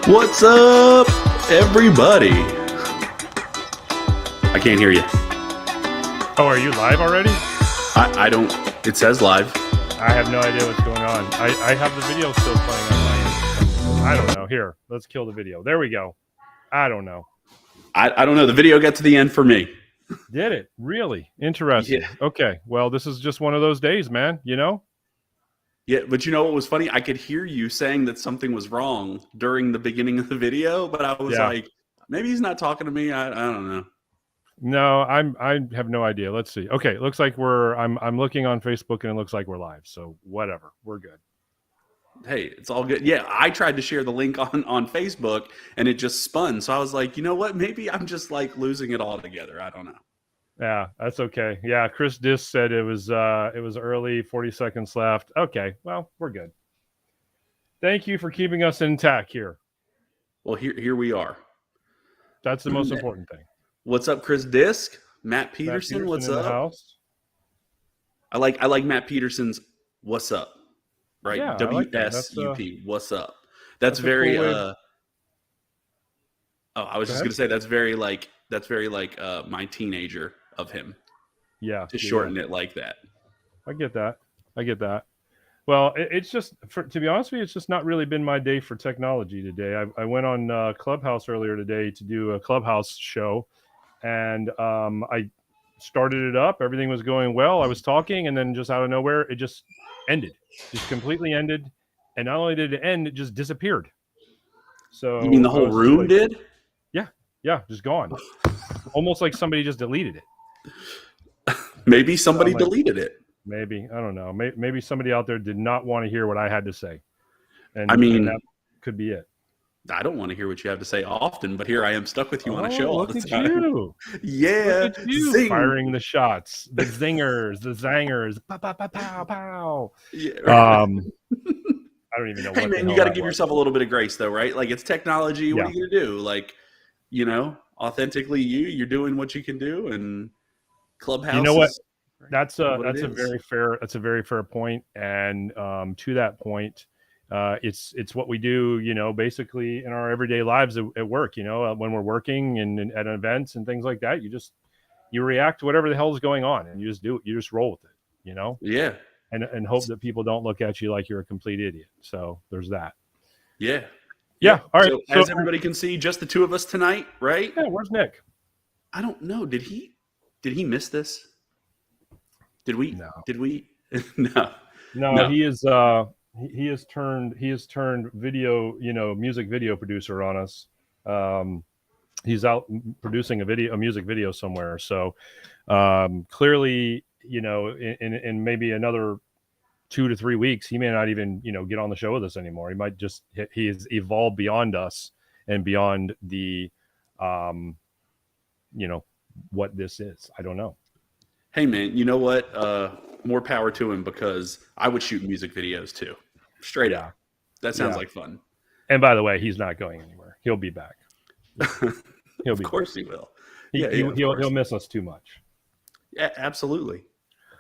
What's up, everybody? I can't hear you. Oh, are you live already? I don't. It says live. I have no idea what's going on. I have the video still playing on my end. I don't know. Here, let's kill the video. There we go. I don't know. I don't know. The video got to the end for me. Did it? Really? Interesting. Yeah. Okay. Well, this is just one of those days, man. You know? Yeah, but you know what was funny? I could hear you saying that something was wrong during the beginning of the video, but I was like, maybe he's not talking to me. I don't know. No, I have no idea. Let's see. Okay, it looks like I'm looking on Facebook and it looks like we're live. So whatever. We're good. Hey, it's all good. Yeah, I tried to share the link on Facebook and it just spun. So I was like, you know what? Maybe I'm just like losing it all together. I don't know. Yeah, that's okay. Yeah, Chris Dis said it was early, 40 seconds left. Okay, well, we're good. Thank you for keeping us intact here. Well, here we are. That's the most important thing. What's up, Chris Disk? Matt Peterson, what's in up? The house. I like Matt Peterson's "What's up," right? Yeah, WSUP. What's up? That's very. Cool I was just gonna say that's very like my teenager of him. Yeah. To shorten it like that. I get that. Well, it's just to be honest with you, it's just not really been my day for technology today. I went on Clubhouse earlier today to do a Clubhouse show, and I started it up. Everything was going well. I was talking, and then just out of nowhere, it just ended. Just completely ended. And not only did it end, it just disappeared. So you mean the whole room did? Yeah, just gone. Almost like somebody just deleted it. Maybe somebody deleted it. Maybe. I don't know. Maybe somebody out there did not want to hear what I had to say. And and that could be it. I don't want to hear what you have to say often, but here I am stuck with you on a show all the Look time. at you. Yeah. Look at you. Zing. Firing the shots, the zingers, the zangers. Pow, pow, pow, pow, pow. Yeah, right. I don't even know. Hey, man, you got to give yourself a little bit of grace, though, right? Like, it's technology. What are you going to do? Like, you know, authentically you're doing what you can do, and Clubhouse. You know what? That's a very fair point. And to that point, it's what we do, you know, basically in our everyday lives at work, you know, when we're working and at events and things like that, you react to whatever the hell is going on, and you just do it. You just roll with it, you know? Yeah. And hope that people don't look at you like you're a complete idiot. So there's that. Yeah. Yeah. All right. So as everybody can see, just the two of us tonight, right? Yeah. Where's Nick? I don't know. Did he miss this? Did we? No. Did we? No. He has turned video, you know, music video producer on us. He's out producing a music video somewhere. So clearly, you know, in maybe another 2 to 3 weeks, he may not even, you know, get on the show with us anymore. He might he has evolved beyond us and beyond the, you know, what this is. I don't know. Hey, man, you know what? More power to him, because I would shoot music videos too. Straight up. That sounds like fun. And by the way, he's not going anywhere. He'll be back. Of course he will. He'll miss us too much. Yeah, absolutely.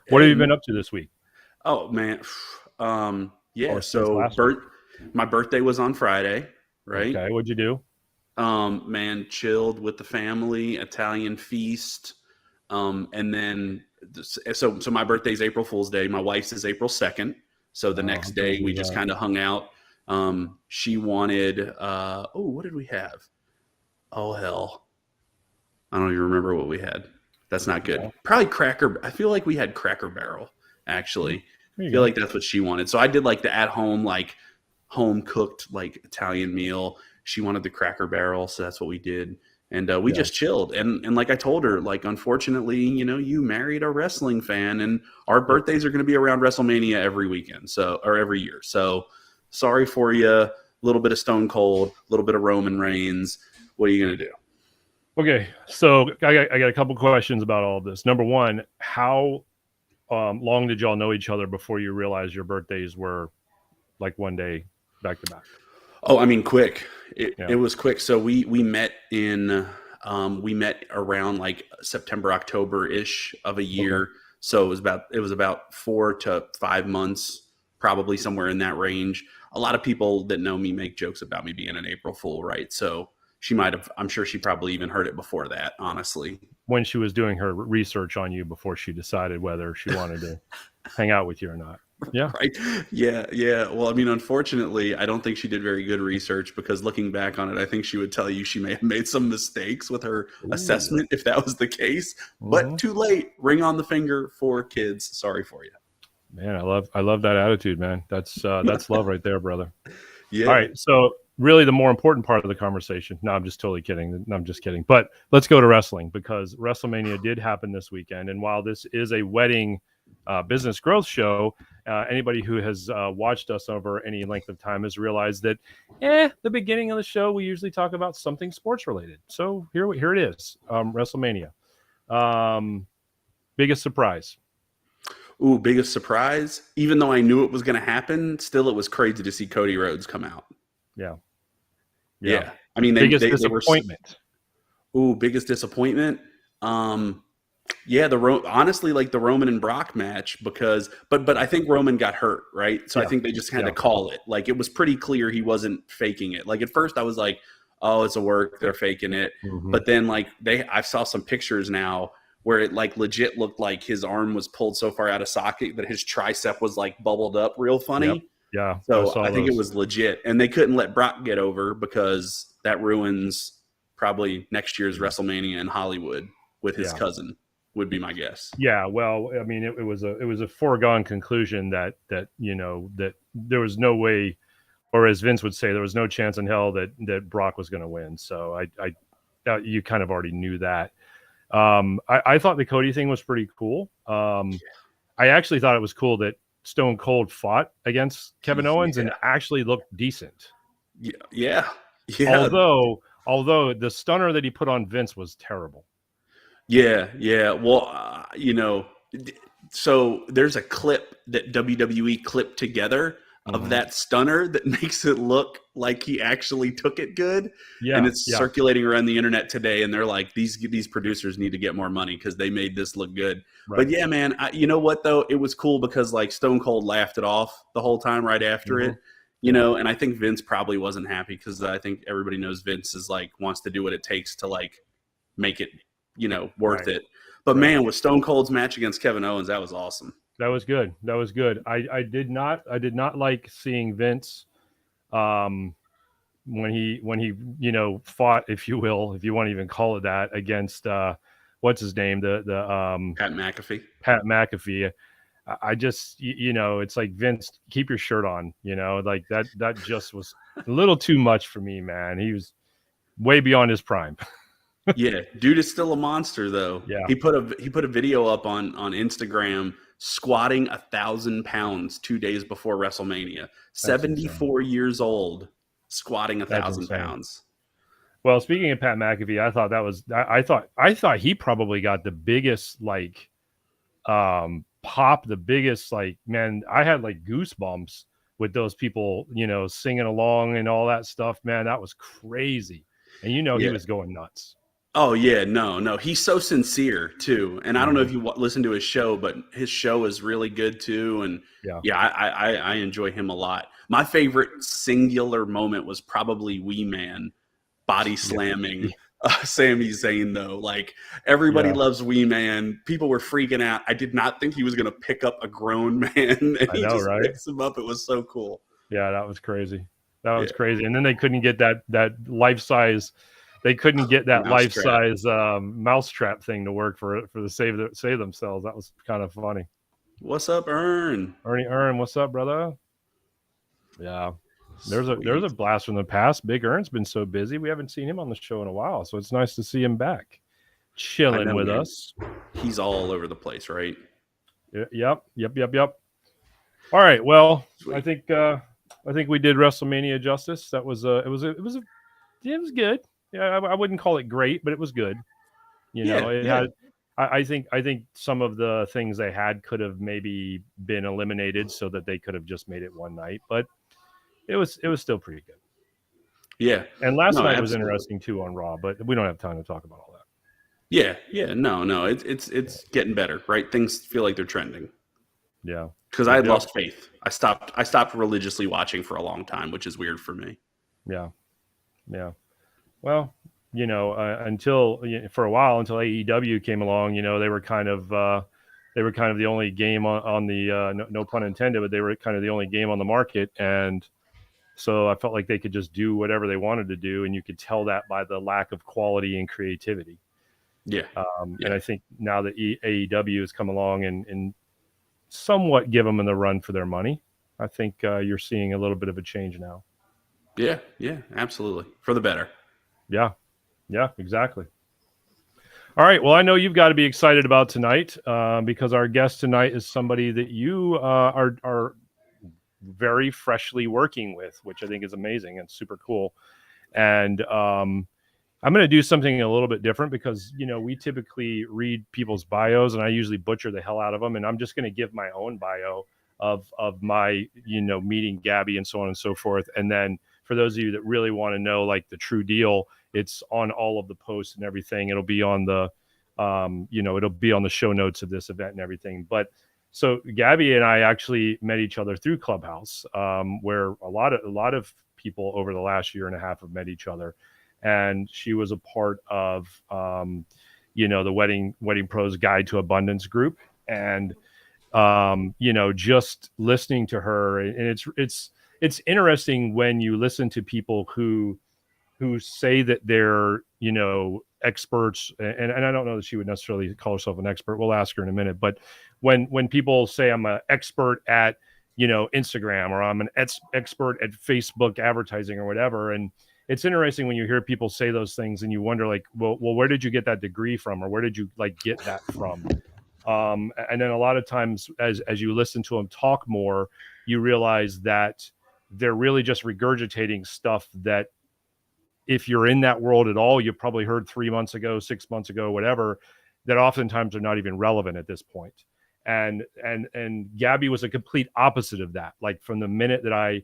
What have you been up to this week? Oh, man. So my birthday was on Friday, right? Okay, what'd you do? Man, chilled with the family, Italian feast. And then, so my birthday's April Fool's Day. My wife's is April 2nd. So the next day we just kind of hung out. She wanted, what did we have? Oh, hell. I don't even remember what we had. That's not good. Probably I feel like we had Cracker Barrel, actually. I feel like that's what she wanted. So I did like the at-home, like home cooked, like Italian meal. She wanted the Cracker Barrel. So that's what we did. And we just chilled. And like I told her, like, unfortunately, you know, you married a wrestling fan, and our birthdays are going to be around WrestleMania every weekend. Or every year. So sorry for you. A little bit of Stone Cold, a little bit of Roman Reigns. What are you going to do? Okay. So I got a couple questions about all of this. Number one, how long did y'all know each other before you realized your birthdays were like one day back to back? Oh, I mean, quick. It was quick. So we met around like September, October ish of a year. Okay. So it was about 4 to 5 months probably somewhere in that range. A lot of people that know me make jokes about me being an April Fool, right? So she might have, I'm sure she probably even heard it before that, honestly. When she was doing her research on you before she decided whether she wanted to hang out with you or not. Yeah. Right. Yeah. Yeah. Well, I mean, unfortunately, I don't think she did very good research, because looking back on it, I think she would tell you she may have made some mistakes with her assessment if that was the case. But too late. Ring on the finger for kids. Sorry for you. Man, I love that attitude, man. That's love right there, brother. Yeah. All right. So really the more important part of the conversation. No, I'm just totally kidding. No, I'm just kidding. But let's go to wrestling, because WrestleMania did happen this weekend. And while this is a wedding business growth show, anybody who has watched us over any length of time has realized that the beginning of the show, we usually talk about something sports related. So here it is, WrestleMania. Biggest surprise. Ooh, biggest surprise. Even though I knew it was going to happen, still it was crazy to see Cody Rhodes come out. Yeah. I mean, biggest disappointment. Biggest disappointment. Honestly, like the Roman and Brock match, because, but I think Roman got hurt, right? So I think they just had to call it. Like, it was pretty clear he wasn't faking it. Like, at first I was like, oh, it's a work, they're faking it. But then like I saw some pictures now where it like legit looked like his arm was pulled so far out of socket that his tricep was like bubbled up real funny. Yep. Yeah. So I think it was legit, and they couldn't let Brock get over, because that ruins probably next year's WrestleMania in Hollywood with his cousin, would be my guess. Yeah. Well, I mean, it was a foregone conclusion that there was no way, or as Vince would say, there was no chance in hell that Brock was going to win. So you kind of already knew that. I thought the Cody thing was pretty cool. I actually thought it was cool that Stone Cold fought against Kevin Owens and actually looked decent. Yeah. Although the stunner that he put on Vince was terrible. Yeah. Well, so there's a clip that WWE clipped together of that stunner that makes it look like he actually took it good. Yeah. And it's circulating around the internet today. And they're like, these producers need to get more money because they made this look good. Right. But yeah, man, you know what though? It was cool because like Stone Cold laughed it off the whole time right after it, and I think Vince probably wasn't happy, because I think everybody knows Vince is like, wants to do what it takes to like make it, worth it. But man, with Stone Cold's match against Kevin Owens, that was awesome. That was good. I did not like seeing Vince when he fought, if you will, if you want to even call it that, against what's his name, the Pat McAfee. Pat McAfee. I just it's like, Vince, keep your shirt on, like that just was a little too much for me, man. He was way beyond his prime. Yeah, dude is still a monster though. Yeah. He put a video up on Instagram squatting 1,000 pounds 2 days before WrestleMania. That's 74 years old, squatting 1,000 pounds. Well, speaking of Pat McAfee, I thought he probably got the biggest pop, the biggest man. I had like goosebumps with those people, singing along and all that stuff. Man, that was crazy, and he was going nuts. Oh, yeah. No. He's so sincere, too. And I don't know if you listen to his show, but his show is really good, too. And, I enjoy him a lot. My favorite singular moment was probably Wee Man body slamming Sami Zayn, though. Like, everybody loves Wee Man. People were freaking out. I did not think he was going to pick up a grown man. And he just picks him up. It was so cool. Yeah, that was crazy. Crazy. And then they couldn't get that life-size... They couldn't get that life-size mousetrap thing to work for the save themselves. That was kind of funny. What's up, Ernie? What's up, brother? Yeah, there's a blast from the past. Big Ern's been so busy, we haven't seen him on the show in a while, so it's nice to see him back, chilling with us. He's all over the place, right? Yep. All right, well, sweet. I think we did WrestleMania justice. That was it was good. Yeah, I wouldn't call it great, but it was good. Had. I think some of the things they had could have maybe been eliminated so that they could have just made it one night, but it was still pretty good. Yeah. And last night was interesting too on Raw, but we don't have time to talk about all that. Yeah. No. It's getting better, right? Things feel like they're trending. Yeah. because I had lost faith. I stopped religiously watching for a long time, which is weird for me. Yeah. Yeah. Well, until for a while, until AEW came along, they were kind of the only game on the no pun intended, but they were kind of the only game on the market, and so I felt like they could just do whatever they wanted to do, and you could tell that by the lack of quality and creativity. Yeah. And I think now that AEW has come along and somewhat give them the run for their money, I think you're seeing a little bit of a change now. Yeah, absolutely. For the better. Yeah, exactly. All right. Well, I know you've got to be excited about tonight because our guest tonight is somebody that you are very freshly working with, which I think is amazing and super cool. And I'm going to do something a little bit different because, we typically read people's bios and I usually butcher the hell out of them. And I'm just going to give my own bio of my, meeting Gabby and so on and so forth. And then for those of you that really want to know like the true deal, it's on all of the posts and everything. It'll be on the, it'll be on the show notes of this event and everything. But so Gabby and I actually met each other through Clubhouse, where a lot of people over the last year and a half have met each other. And she was a part of, the Wedding Pros Guide to Abundance group. And, just listening to her, and it's interesting when you listen to people who say that they're, experts. And I don't know that she would necessarily call herself an expert. We'll ask her in a minute. But when people say I'm an expert at, Instagram, or I'm an expert at Facebook advertising or whatever. And it's interesting when you hear people say those things and you wonder like, well, where did you get that degree from? Or where did you like get that from? And then a lot of times as you listen to them talk more, you realize that they're really just regurgitating stuff that if you're in that world at all, you probably heard 3 months ago, 6 months ago, whatever, that oftentimes are not even relevant at this point. And Gabby was a complete opposite of that. Like from the minute that I,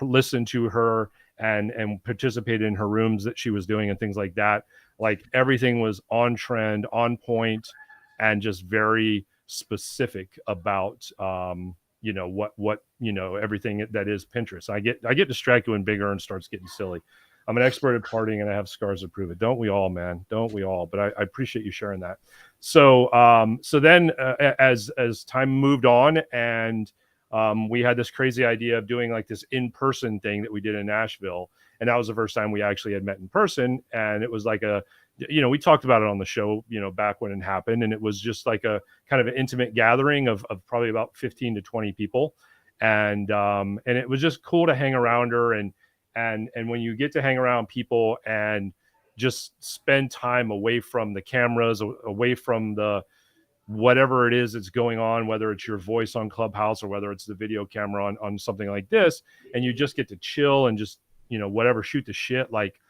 listened to her and participated in her rooms that she was doing and things like that, like everything was on trend, on point, and just very specific about, what everything that is Pinterest. I get distracted when Big Earn starts getting silly. I'm an expert at partying and I have scars to prove it. Don't we all, man? Don't we all? But I appreciate you sharing that. So then as time moved on and we had this crazy idea of doing like this in-person thing that we did in Nashville. And that was the first time we actually had met in person. And it was like we talked about it on the show, back when it happened. And it was just like a kind of an intimate gathering of probably about 15 to 20 people. And it was just cool to hang around her. And when you get to hang around people and just spend time away from the cameras, away from the whatever it is that's going on, whether it's your voice on Clubhouse or whether it's the video camera on something like this, and you just get to chill and just, whatever, shoot the shit. Like,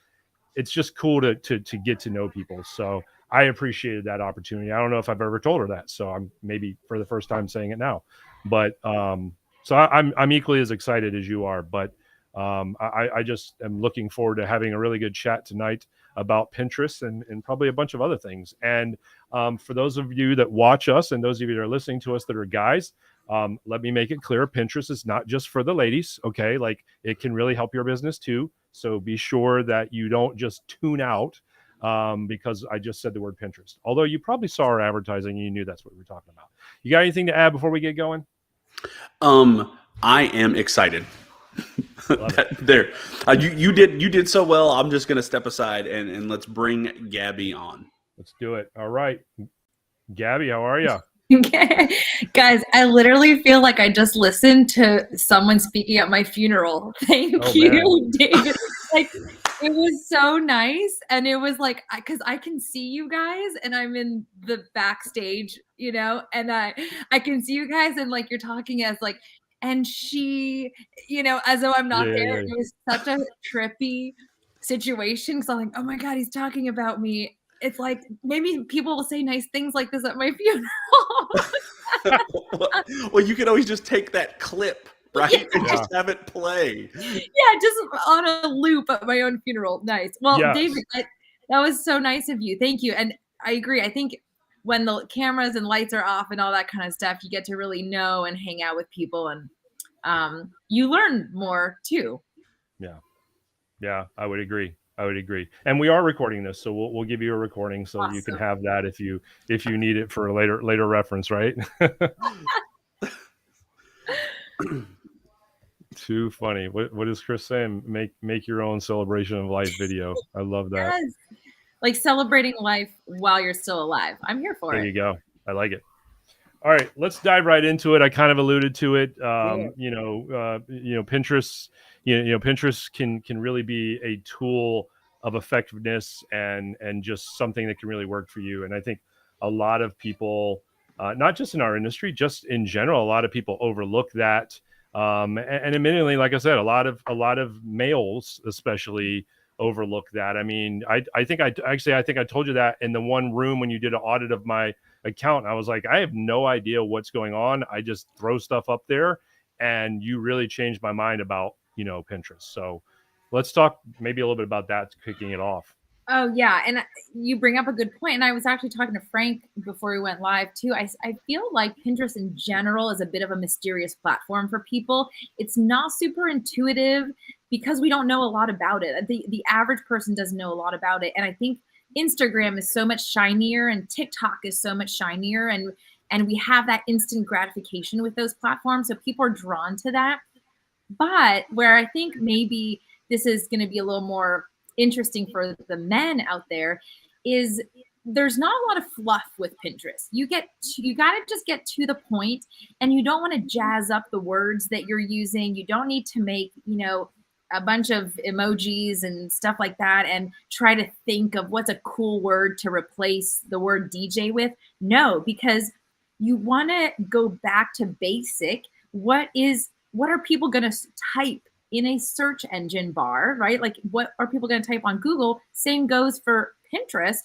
it's just cool to get to know people. So I appreciated that opportunity. I don't know if I've ever told her that. So I'm maybe for the first time saying it now, but so I'm equally as excited as you are, but I just am looking forward to having a really good chat tonight about Pinterest and probably a bunch of other things. And for those of you that watch us and those of you that are listening to us that are guys, let me make it clear. Pinterest is not just for the ladies. Okay. Like, it can really help your business too. So be sure that you don't just tune out because I just said the word Pinterest. Although you probably saw our advertising and you knew that's what we were talking about. You got anything to add before we get going? I am excited. There, you did so well. I'm just gonna step aside and let's bring Gabby on. Let's do it. All right, Gabby, how are you? Guys, I literally feel like I just listened to someone speaking at my funeral. Thank you, David. Like, it was so nice, and it was like, because I can see you guys, and I'm in the backstage, and I can see you guys, and like you're talking as like. And she, as though I'm not there. Yeah. It was such a trippy situation because I'm like, oh my God, he's talking about me. It's like, maybe people will say nice things like this at my funeral. Well, you could always just take that clip, right? And just have it play. Yeah, just on a loop at my own funeral. Nice. Well, David, that was so nice of you. Thank you. And I agree. I think when the cameras and lights are off and all that kind of stuff, you get to really know and hang out with people, and you learn more too. Yeah, I would agree. And we are recording this, so we'll give you a recording so Awesome. you can have that if you need it for a later reference, right? Too funny. What is Chris saying? Make your own celebration of life video. I love that. Yes. Like celebrating life while you're still alive. I'm here for it. There you go. I like it. All right, let's dive right into it. I kind of alluded to it. Pinterest. Pinterest can really be a tool of effectiveness and just something that can really work for you. And I think a lot of people, not just in our industry, just in general, a lot of people overlook that. And admittedly, like I said, a lot of males especially overlook that. I mean, I think I told you that in the one room when you did an audit of my account. I was like, I have no idea what's going on. I just throw stuff up there, and you really changed my mind about, Pinterest. So let's talk maybe a little bit about that, kicking it off. Oh yeah. And you bring up a good point. And I was actually talking to Frank before we went live too. I feel like Pinterest in general is a bit of a mysterious platform for people. It's not super intuitive because we don't know a lot about it. The average person doesn't know a lot about it. And I think Instagram is so much shinier and TikTok is so much shinier, and we have that instant gratification with those platforms. So people are drawn to that. But where I think maybe this is going to be a little more interesting for the men out there is there's not a lot of fluff with Pinterest. You got to just get to the point, and you don't want to jazz up the words that you're using. You don't need to make, a bunch of emojis and stuff like that and try to think of what's a cool word to replace the word DJ with. No, because you want to go back to basic. What are people going to type in a search engine bar, right? Like, what are people going to type on Google? Same goes for Pinterest.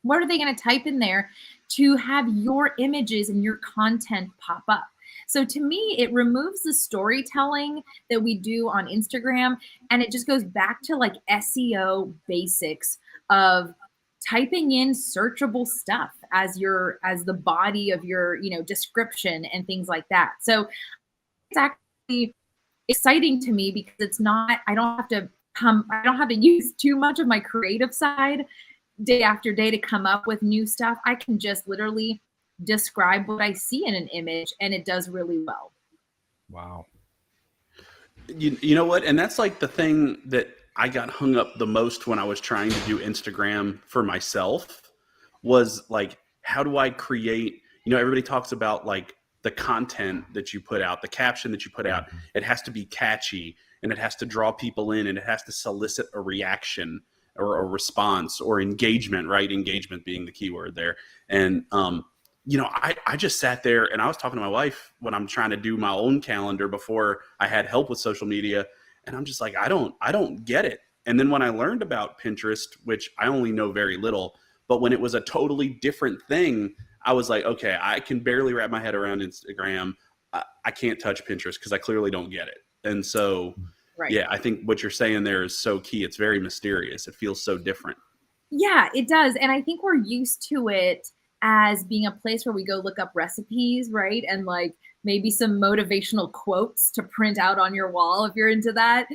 What are they going to type in there to have your images and your content pop up? So to me, it removes the storytelling that we do on Instagram, and it just goes back to like SEO basics of typing in searchable stuff as the body of your, description and things like that. So it's actually exciting to me because it's not, I don't have to use too much of my creative side day after day to come up with new stuff. I can just literally describe what I see in an image, and it does really well. Wow. You know what? And that's like the thing that I got hung up the most when I was trying to do Instagram for myself was like, how do I create, everybody talks about like the content that you put out, the caption that you put out. It has to be catchy, and it has to draw people in, and it has to solicit a reaction or a response or engagement, right? Engagement being the key word there. And, I just sat there, and I was talking to my wife when I'm trying to do my own calendar before I had help with social media. And I'm just like, I don't get it. And then when I learned about Pinterest, which I only know very little, but when it was a totally different thing, I was like, okay, I can barely wrap my head around Instagram. I can't touch Pinterest because I clearly don't get it. And so, right. Yeah, I think what you're saying there is so key. It's very mysterious. It feels so different. Yeah, it does. And I think we're used to it as being a place where we go look up recipes, right? And like maybe some motivational quotes to print out on your wall if you're into that.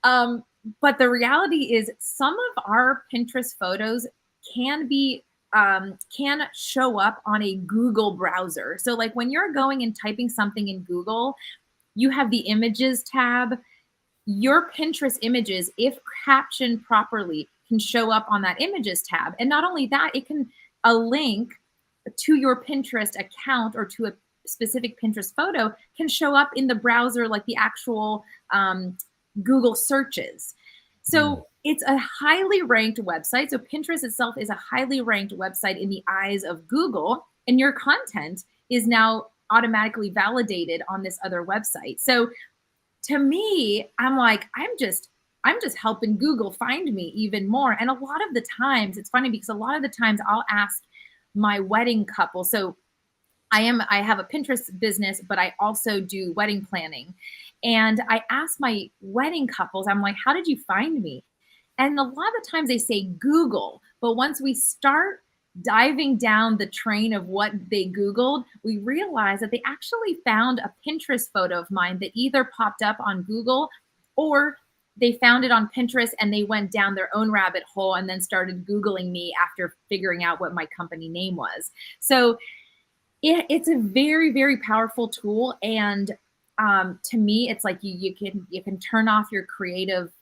But the reality is some of our Pinterest photos can show up on a Google browser. So like when you're going and typing something in Google, you have the images tab. Your Pinterest images, if captioned properly, can show up on that images tab. And not only that, a link to your Pinterest account or to a specific Pinterest photo can show up in the browser, like the actual Google searches. So it's a highly ranked website. So Pinterest itself is a highly ranked website in the eyes of Google, and your content is now automatically validated on this other website. So to me, I'm like, I'm just helping Google find me even more. And a lot of the times, it's funny because a lot of the times I'll ask my wedding couple. So I have a Pinterest business, but I also do wedding planning. And I ask my wedding couples, I'm like, how did you find me? And a lot of the times they say Google, but once we start diving down the train of what they Googled, we realized that they actually found a Pinterest photo of mine that either popped up on Google or they found it on Pinterest and they went down their own rabbit hole and then started Googling me after figuring out what my company name was. So it's a very, very powerful tool. And to me, it's like you can turn off your creative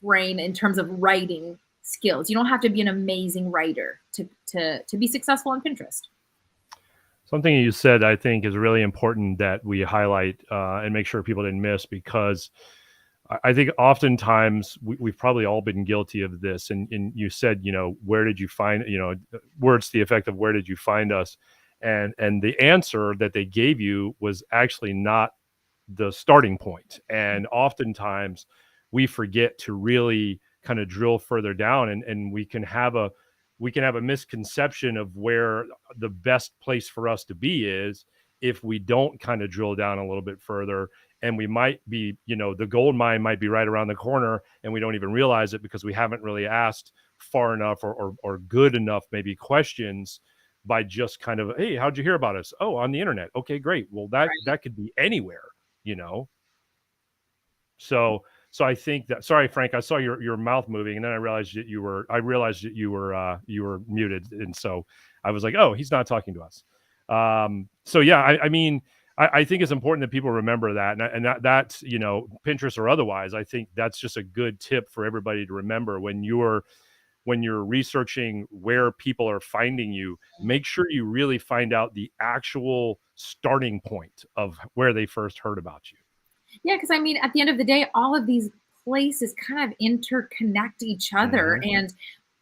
brain in terms of writing skills. You don't have to be an amazing writer to be successful on Pinterest. Something you said, I think, is really important that we highlight and make sure people didn't miss, because I think oftentimes we've probably all been guilty of this. And you said, where did you find, words to the effect of where did you find us? And the answer that they gave you was actually not the starting point. And oftentimes we forget to really kind of drill further down, and we can have a misconception of where the best place for us to be is if we don't kind of drill down a little bit further. And we might be, the gold mine might be right around the corner and we don't even realize it because we haven't really asked far enough or good enough maybe questions by just kind of, hey, how'd you hear about us? Oh, on the internet. Okay, great. Well, that could be anywhere, So I think that, sorry, Frank, I saw your mouth moving and then I realized that you were muted. And so I was like, oh, he's not talking to us. So yeah, I mean, I think it's important that people remember that, and that's Pinterest or otherwise. I think that's just a good tip for everybody to remember when you're researching where people are finding you. Make sure you really find out the actual starting point of where they first heard about you. Yeah, because I mean, at the end of the day, all of these places kind of interconnect each other, and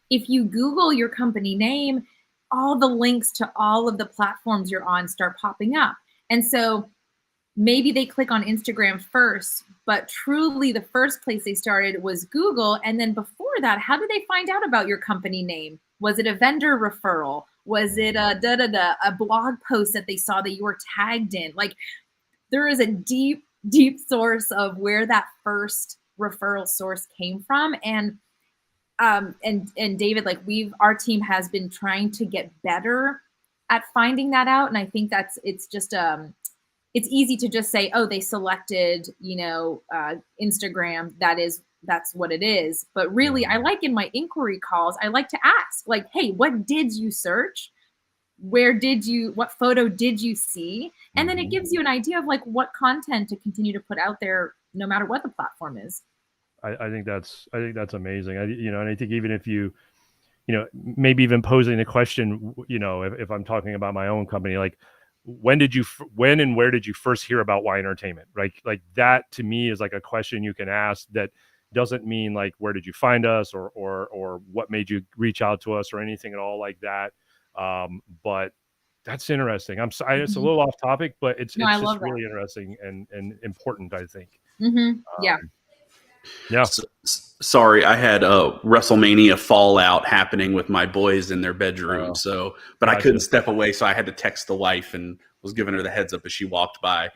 if you Google your company name, all the links to all of the platforms you're on start popping up. And so maybe they click on Instagram first, but truly the first place they started was Google. And then before that, how did they find out about your company name? Was it a vendor referral? Was it a blog post that they saw that you were tagged in? Like, there is a deep, deep source of where that first referral source came from. And David, like our team has been trying to get better at finding that out. And I think it's easy to just say, oh, they selected, Instagram. That's what it is. But really, I like in my inquiry calls, I like to ask like, hey, what did you search? What photo did you see? And then it gives you an idea of like what content to continue to put out there, no matter what the platform is. I think that's amazing. And I think even if you maybe even posing the question, if I'm talking about my own company, like when and where did you first hear about Y Entertainment? Right? Like that to me is like a question you can ask that doesn't mean like, where did you find us or what made you reach out to us or anything at all like that. But that's interesting. I'm sorry, it's a little off topic, but it's just really interesting and important, I think. Yeah. Yeah. Sorry, I had a WrestleMania fallout happening with my boys in their bedroom. But I couldn't step away, so I had to text the wife and was giving her the heads up as she walked by.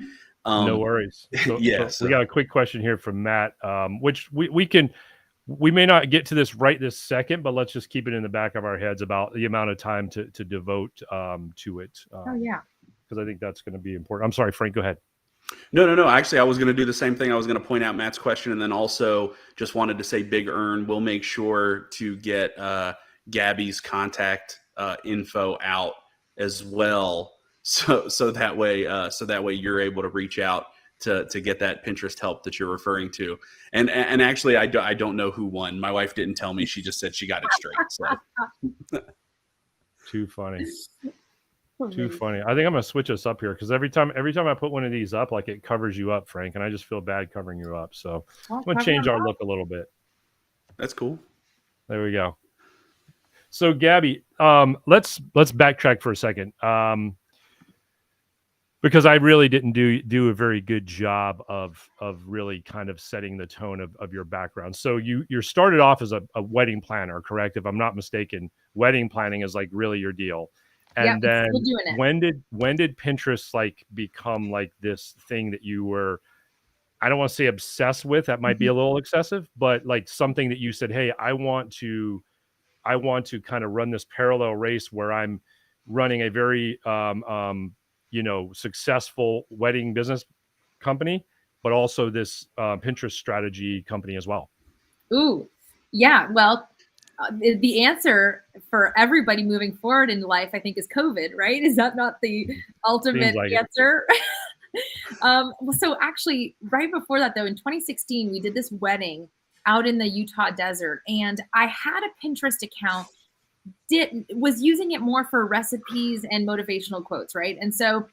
No worries. So we got a quick question here from Matt, which we may not get to this right this second, but let's just keep it in the back of our heads about the amount of time to devote to it. Because I think that's going to be important. I'm sorry, Frank, go ahead. No. Actually, I was going to do the same thing. I was going to point out Matt's question and then also just wanted to say Big Earn. We'll make sure to get Gabby's contact info out as well. So that way you're able to reach out to get that Pinterest help that you're referring to. And actually, I don't know who won. My wife didn't tell me. She just said she got it straight. So. Too funny. Too funny. I think I'm gonna switch us up here because every time I put one of these up, like it covers you up, Frank, and I just feel bad covering you up. So I'm gonna change our look a little bit. That's cool. There we go. So Gabby, let's backtrack for a second. Because I really didn't do a very good job of really kind of setting the tone of your background. So you started off as a wedding planner, correct? If I'm not mistaken, wedding planning is like really your deal. And then when did Pinterest like become like this thing that you were, I don't want to say obsessed with, that might be a little excessive, but like something that you said, hey, I want to I want to kind of run this parallel race where I'm running a very, successful wedding business company, but also this Pinterest strategy company as well. Ooh, yeah. Well, the answer for everybody moving forward in life, I think, is COVID, right? Is that not the ultimate answer? So actually, right before that, though, in 2016, we did this wedding out in the Utah desert, and I had a Pinterest account, was using it more for recipes and motivational quotes, right? And so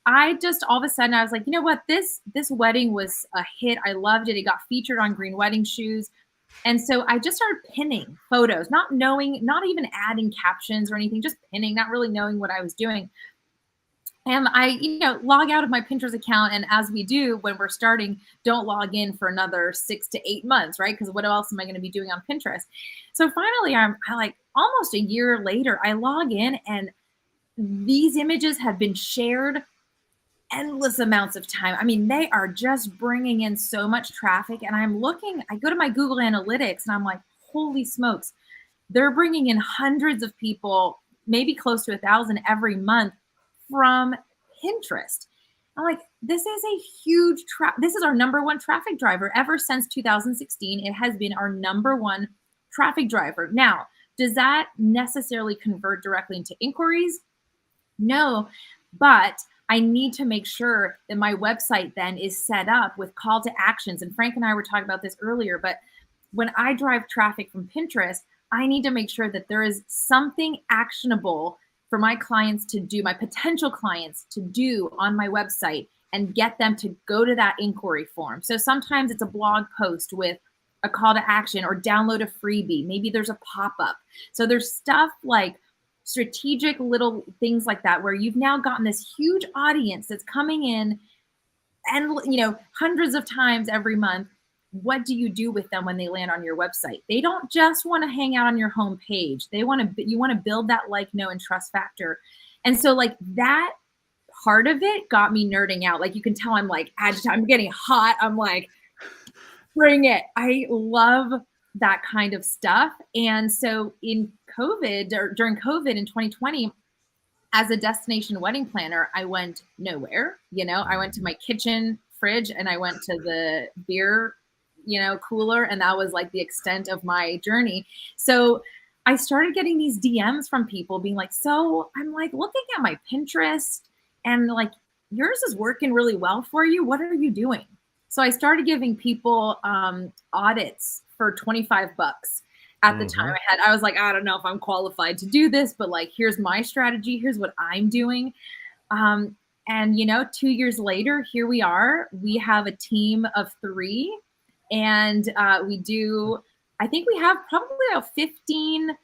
I just all of a sudden I was like, you know what, this wedding was a hit. I loved it. It got featured on Green Wedding Shoes. And so I just started pinning photos, not even adding captions or anything, just pinning, not really knowing what I was doing. And I, log out of my Pinterest account. And as we do when we're starting, don't log in for another 6 to 8 months, right? Because what else am I going to be doing on Pinterest? So finally, I like almost a year later, I log in and these images have been shared endless amounts of time. I mean, they are just bringing in so much traffic. And I go to my Google Analytics and I'm like, holy smokes, they're bringing in hundreds of people, maybe close to 1,000 every month from Pinterest. I'm like, this is a huge this is our number one traffic driver. Ever since 2016, it has been our number one traffic driver. Now, does that necessarily convert directly into inquiries? No, but I need to make sure that my website then is set up with call to actions. And Frank and I were talking about this earlier, but when I drive traffic from Pinterest, I need to make sure that there is something actionable for my clients to do, my potential clients to do on my website and get them to go to that inquiry form. So sometimes it's a blog post with a call to action or download a freebie. Maybe there's a pop-up. So there's stuff like strategic little things like that, where you've now gotten this huge audience that's coming in and, hundreds of times every month. What do you do with them when they land on your website? They don't just want to hang out on your homepage. You want to build that like, know, and trust factor. And so like that part of it got me nerding out. Like you can tell I'm like agitated. I'm getting hot. I'm like, bring it. I love that kind of stuff. And so in COVID or during COVID in 2020, as a destination wedding planner, I went nowhere. I went to my kitchen fridge and I went to the beer cooler. And that was like the extent of my journey. So I started getting these DMs from people being like, so I'm like looking at my Pinterest and like, yours is working really well for you. What are you doing? So I started giving people audits for $25 at the time. I was like, I don't know if I'm qualified to do this, but like, here's my strategy. Here's what I'm doing. And 2 years later, here we are. We have a team of 3. And I think we have probably about 15,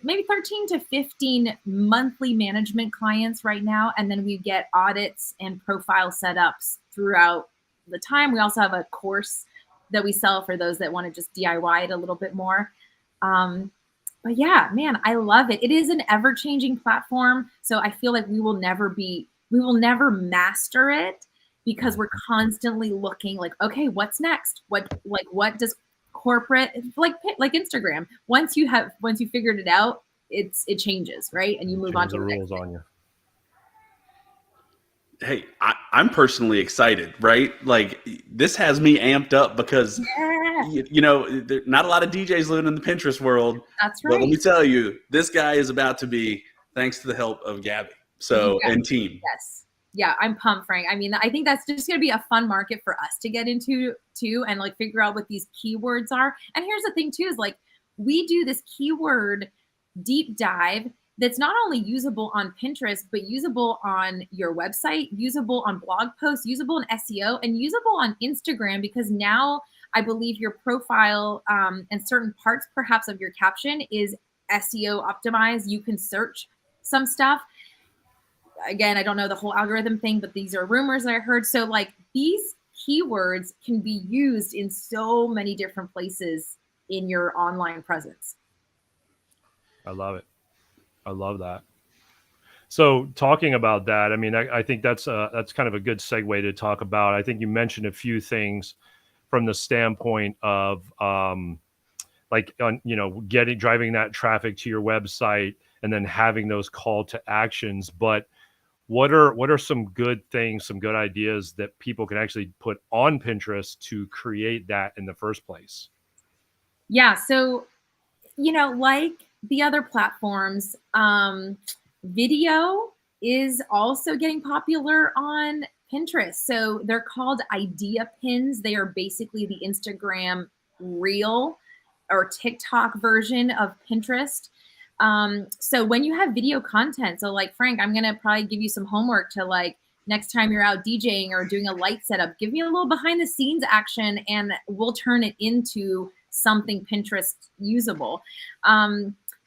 maybe 13 to 15 monthly management clients right now. And then we get audits and profile setups throughout the time. We also have a course that we sell for those that want to just DIY it a little bit more. But yeah, man, I love it. It is an ever-changing platform. So I feel like we will never master it, because we're constantly looking like, okay, what's next? What does corporate, like Instagram, once you figured it out, it changes, right? And you move on to the rules on you. Hey, I'm personally excited, right? Like this has me amped up because, not a lot of DJs living in the Pinterest world. That's right. But let me tell you, this guy is about to be, thanks to the help of Gabby. And team. Yes. Yeah, I'm pumped, Frank. I mean, I think that's just going to be a fun market for us to get into too, and like figure out what these keywords are. And here's the thing too, is like we do this keyword deep dive that's not only usable on Pinterest, but usable on your website, usable on blog posts, usable in SEO, and usable on Instagram, because now I believe your profile and certain parts perhaps of your caption is SEO optimized. You can search some stuff. Again, I don't know the whole algorithm thing, but these are rumors that I heard. So like these keywords can be used in so many different places in your online presence. I love it. I love that. So talking about that, I mean, I think that's kind of a good segue to talk about. I think you mentioned a few things from the standpoint of like on, driving that traffic to your website and then having those call to actions. But what are some good things, some good ideas that people can actually put on Pinterest to create that in the first place? Yeah. So, like the other platforms, video is also getting popular on Pinterest. So they're called idea pins. They are basically the Instagram reel or TikTok version of Pinterest. So when you have video content, so like Frank, I'm gonna probably give you some homework to like next time you're out DJing or doing a light setup, give me a little behind the scenes action and we'll turn it into something Pinterest usable.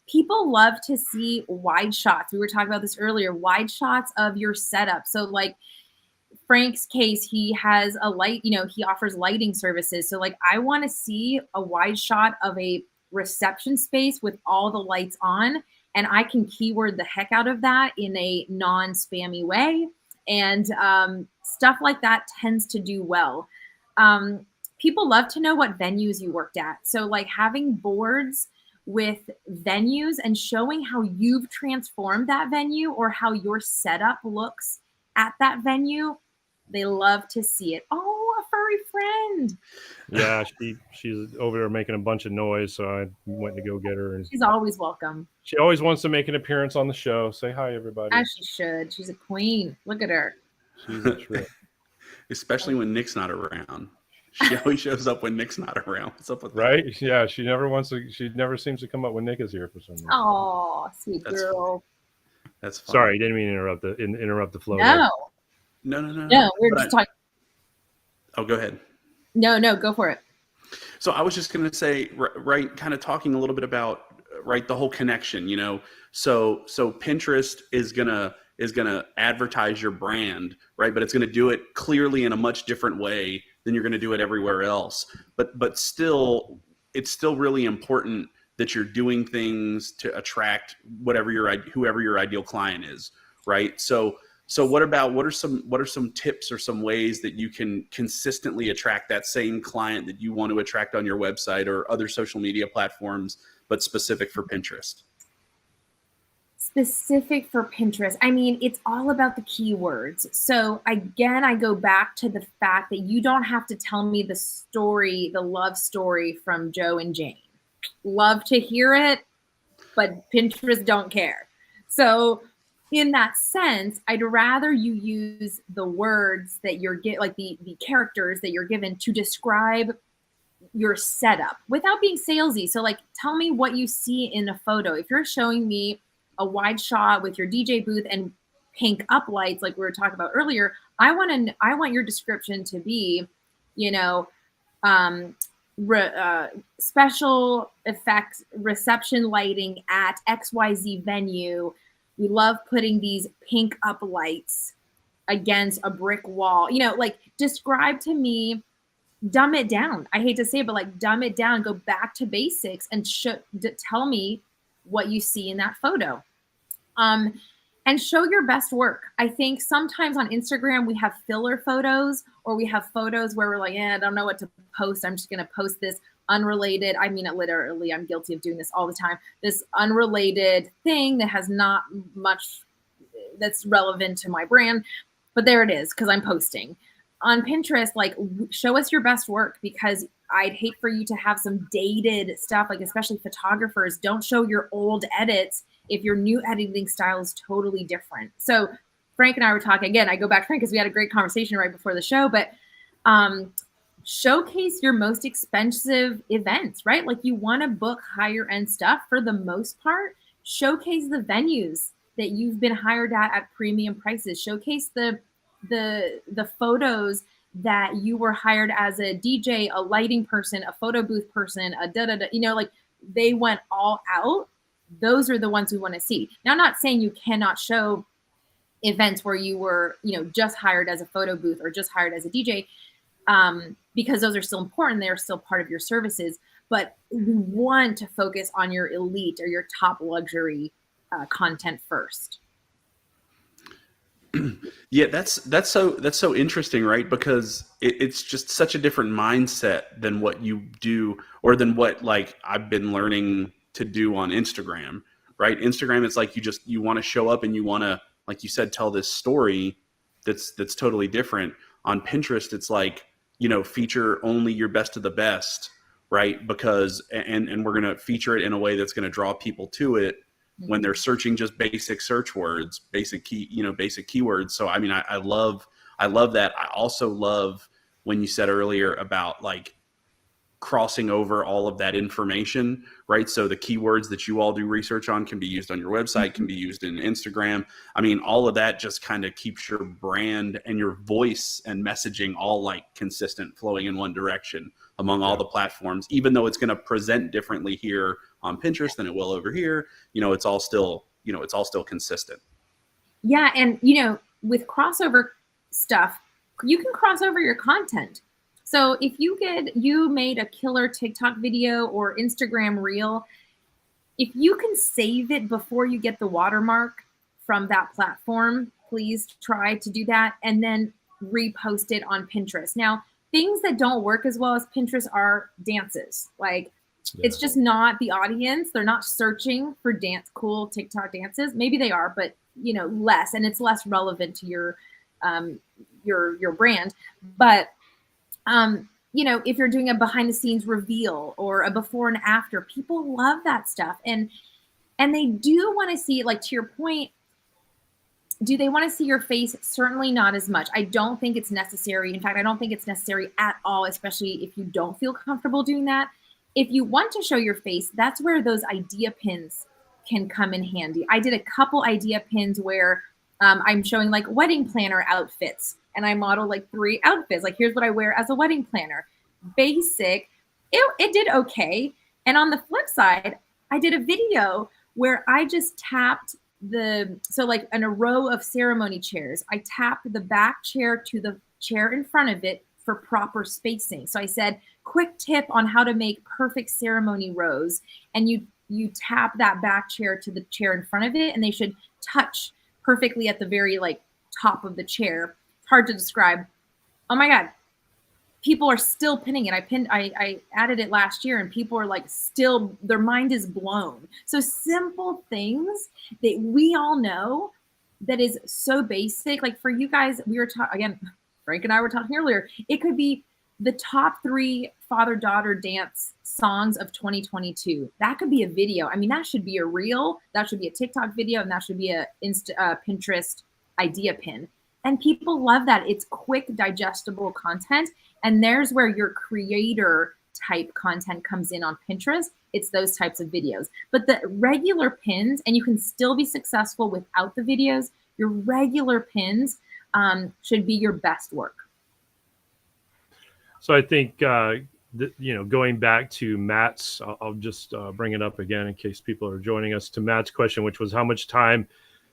People love to see wide shots. We were talking about this earlier, wide shots of your setup. So like Frank's case, he has a light, he offers lighting services. So like, I want to see a wide shot of a reception space with all the lights on, and I can keyword the heck out of that in a non-spammy way. And stuff like that tends to do well. People love to know what venues you worked at. So like having boards with venues and showing how you've transformed that venue or how your setup looks at that venue, they love to see it. Oh, a furry friend. Yeah, she's over there making a bunch of noise, so I went to go get her. And she's always welcome. She always wants to make an appearance on the show. Say hi, everybody. As she should. She's a queen. Look at her. She's a trip. Especially when Nick's not around. She always shows up when Nick's not around. What's up with that? Right? Yeah, she never seems to come up when Nick is here for some reason. Oh, sweet girl. That's fine. Sorry, didn't mean to interrupt the flow. No. No, we're just talking. Oh, go ahead. No, go for it. So I was just going to say, right, kind of talking a little bit about, right, the whole connection, so Pinterest is going to advertise your brand, right? But it's going to do it clearly in a much different way than you're going to do it everywhere else. But still, it's still really important that you're doing things to attract whoever your ideal client is, right? So what are some tips or some ways that you can consistently attract that same client that you want to attract on your website or other social media platforms, but specific for Pinterest? Specific for Pinterest. I mean, it's all about the keywords. So again, I go back to the fact that you don't have to tell me the story, the love story from Joe and Jane. Love to hear it, but Pinterest don't care. So in that sense, I'd rather you use the words that you're like the characters that you're given to describe your setup without being salesy. So like, tell me what you see in a photo. If you're showing me a wide shot with your DJ booth and pink up lights, like we were talking about earlier, I want your description to be, special effects reception lighting at XYZ venue. We love putting these pink up lights against a brick wall. Like describe to me, dumb it down. I hate to say it, but like dumb it down, go back to basics and tell me what you see in that photo. And show your best work. I think sometimes on Instagram, we have filler photos or we have photos where we're like, I don't know what to post. I'm just going to post this unrelated. I mean, it literally, I'm guilty of doing this all the time. This unrelated thing that has not much that's relevant to my brand, but there it is because I'm posting. On Pinterest, like show us your best work because I'd hate for you to have some dated stuff, like especially photographers. Don't show your old edits if your new editing style is totally different. So Frank and I were talking, again, I go back to Frank because we had a great conversation right before the show, but showcase your most expensive events, right? Like you want to book higher end stuff for the most part. Showcase the venues that you've been hired at premium prices. Showcase the photos that you were hired as a DJ, a lighting person, a photo booth person, like they went all out. Those are the ones we want to see. Now, I'm not saying you cannot show events where you were, just hired as a photo booth or just hired as a DJ, because those are still important. They're still part of your services, but we want to focus on your elite or your top luxury content first. Yeah, that's so interesting, right? Because it's just such a different mindset than what you do, or than what like I've been learning to do on Instagram, right? Instagram, it's like you want to show up and you want to, like you said, tell this story that's totally different. On Pinterest, it's like, feature only your best of the best, right? Because and we're gonna feature it in a way that's gonna draw people to it when they're searching just basic search words, basic keywords. So I mean, I love that. I also love when you said earlier about like crossing over all of that information, right? So the keywords that you all do research on can be used on your website, can be used in Instagram. I mean, all of that just kind of keeps your brand and your voice and messaging all like consistent, flowing in one direction among all the platforms, even though it's going to present differently here on Pinterest than it will over here. It's all still consistent. Yeah. And, with crossover stuff, you can cross over your content. So if you made a killer TikTok video or Instagram reel, if you can save it before you get the watermark from that platform, please try to do that and then repost it on Pinterest. Now, things that don't work as well as Pinterest are dances. Like, it's just not the audience. They're not searching for cool TikTok dances. Maybe they are, but less, and it's less relevant to your brand. But if you're doing a behind the scenes reveal or a before and after, people love that stuff. And they do want to see, like, to your point, do they want to see your face? Certainly not as much. I don't think it's necessary. In fact, I don't think it's necessary at all, especially if you don't feel comfortable doing that. If you want to show your face, that's where those idea pins can come in handy. I did a couple idea pins where I'm showing like wedding planner outfits, and I modeled like 3 outfits. Like, here's what I wear as a wedding planner. Basic. It did okay. And on the flip side, I did a video where I just tapped so like in a row of ceremony chairs, I tapped the back chair to the chair in front of it for proper spacing. So I said, quick tip on how to make perfect ceremony rows. And you tap that back chair to the chair in front of it, and they should touch perfectly at the very like top of the chair. It's hard to describe. Oh my God. People are still pinning it. I added it last year, and people are like still, their mind is blown. So simple things that we all know that is so basic. Like for you guys, we were talking, again, Frank and I were talking earlier, it could be the top 3 father-daughter dance songs of 2022. That could be a video. I mean, that should be a reel, that should be a TikTok video, and that should be a Pinterest idea pin. And people love that. It's quick, digestible content. And there's where your creator type content comes in on Pinterest. It's those types of videos. But the regular pins, and you can still be successful without the videos, your regular pins should be your best work. So I think, going back to Matt's, I'll just bring it up again in case people are joining us, to Matt's question, which was how much time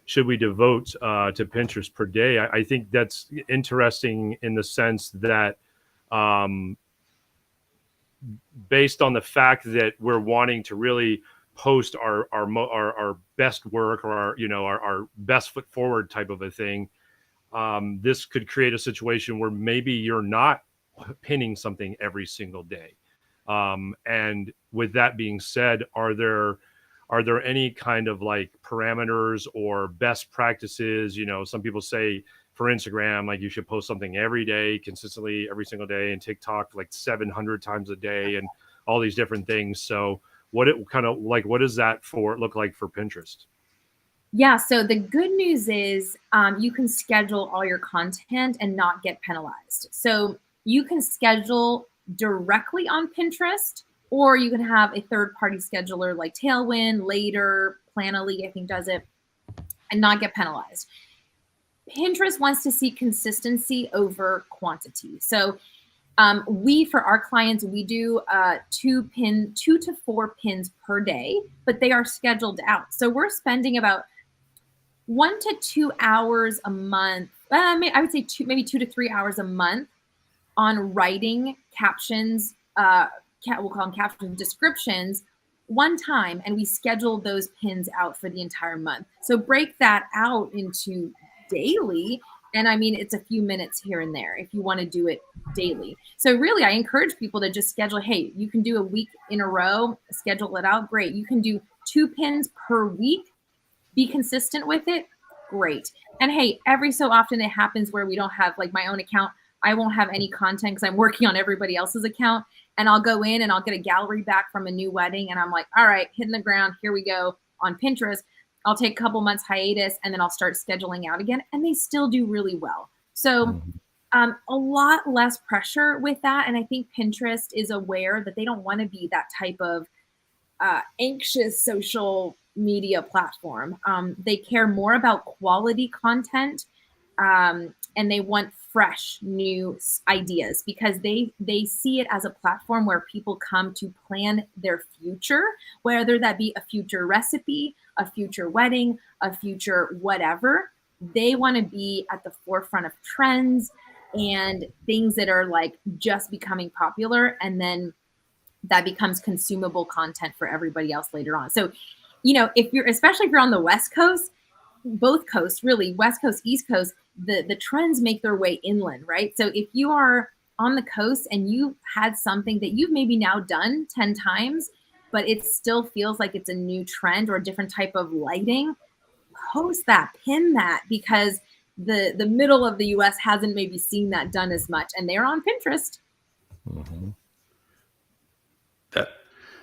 should we devote to Pinterest per day? I think that's interesting in the sense that based on the fact that we're wanting to really post our best work, or our best foot forward type of a thing, this could create a situation where maybe you're not pinning something every single day. And with that being said, are there any kind of like parameters or best practices? Some people say for Instagram, like you should post something every day, consistently every single day, and TikTok like 700 times a day, and all these different things. So what does that look like for Pinterest? Yeah. So the good news is you can schedule all your content and not get penalized. So you can schedule directly on Pinterest, or you can have a third-party scheduler like Tailwind, Later, Planoly, I think does it, and not get penalized. Pinterest wants to see consistency over quantity. So for our clients, we do 2 to 4 pins per day, but they are scheduled out. So we're spending about 1 to 2 hours a month. I would say maybe 2 to 3 hours a month on writing captions, we'll call them caption descriptions, one time, and we schedule those pins out for the entire month. So break that out into daily. And I mean, it's a few minutes here and there if you want to do it daily. So really, I encourage people to just schedule, hey, you can do a week in a row, schedule it out. Great. You can do 2 pins per week. Be consistent with it. Great. And hey, every so often it happens where we don't have like my own account. I won't have any content because I'm working on everybody else's account. And I'll go in and I'll get a gallery back from a new wedding. And I'm like, all right, hitting the ground. Here we go on Pinterest. I'll take a couple months hiatus and then I'll start scheduling out again. And they still do really well. So a lot less pressure with that. And I think Pinterest is aware that they don't want to be that type of anxious social media platform. They care more about quality content and they want fresh new ideas because they see it as a platform where people come to plan their future, whether that be a future recipe, a future wedding, a future whatever. They want to be at the forefront of trends and things that are like just becoming popular, and then that becomes consumable content for everybody else later on. So, you know, especially if you're on the West Coast, both coasts, really, West Coast, East Coast, the trends make their way inland, right? So if you are on the coast and you had something that you've maybe now done 10 times, but it still feels like it's a new trend or a different type of lighting, post that, pin that, because the middle of the US hasn't maybe seen that done as much, and they're on Pinterest. Mm-hmm.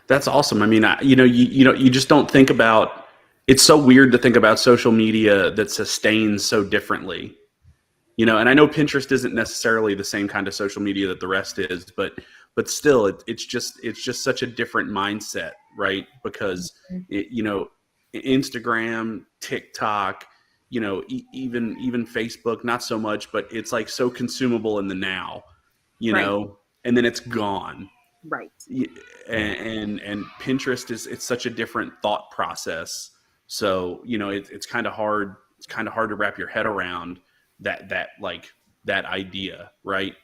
That's awesome. I mean, you just don't think about, it's so weird to think about social media that sustains so differently, you know, and I know Pinterest isn't necessarily the same kind of social media that the rest is, but still it's just such a different mindset, right? Because you know, Instagram, TikTok, you know, even Facebook, not so much, but it's like so consumable in the now, you know, and then it's gone. Right. And Pinterest it's such a different thought process. So, you know, it's kind of hard. It's kind of hard to wrap your head around that idea. Right.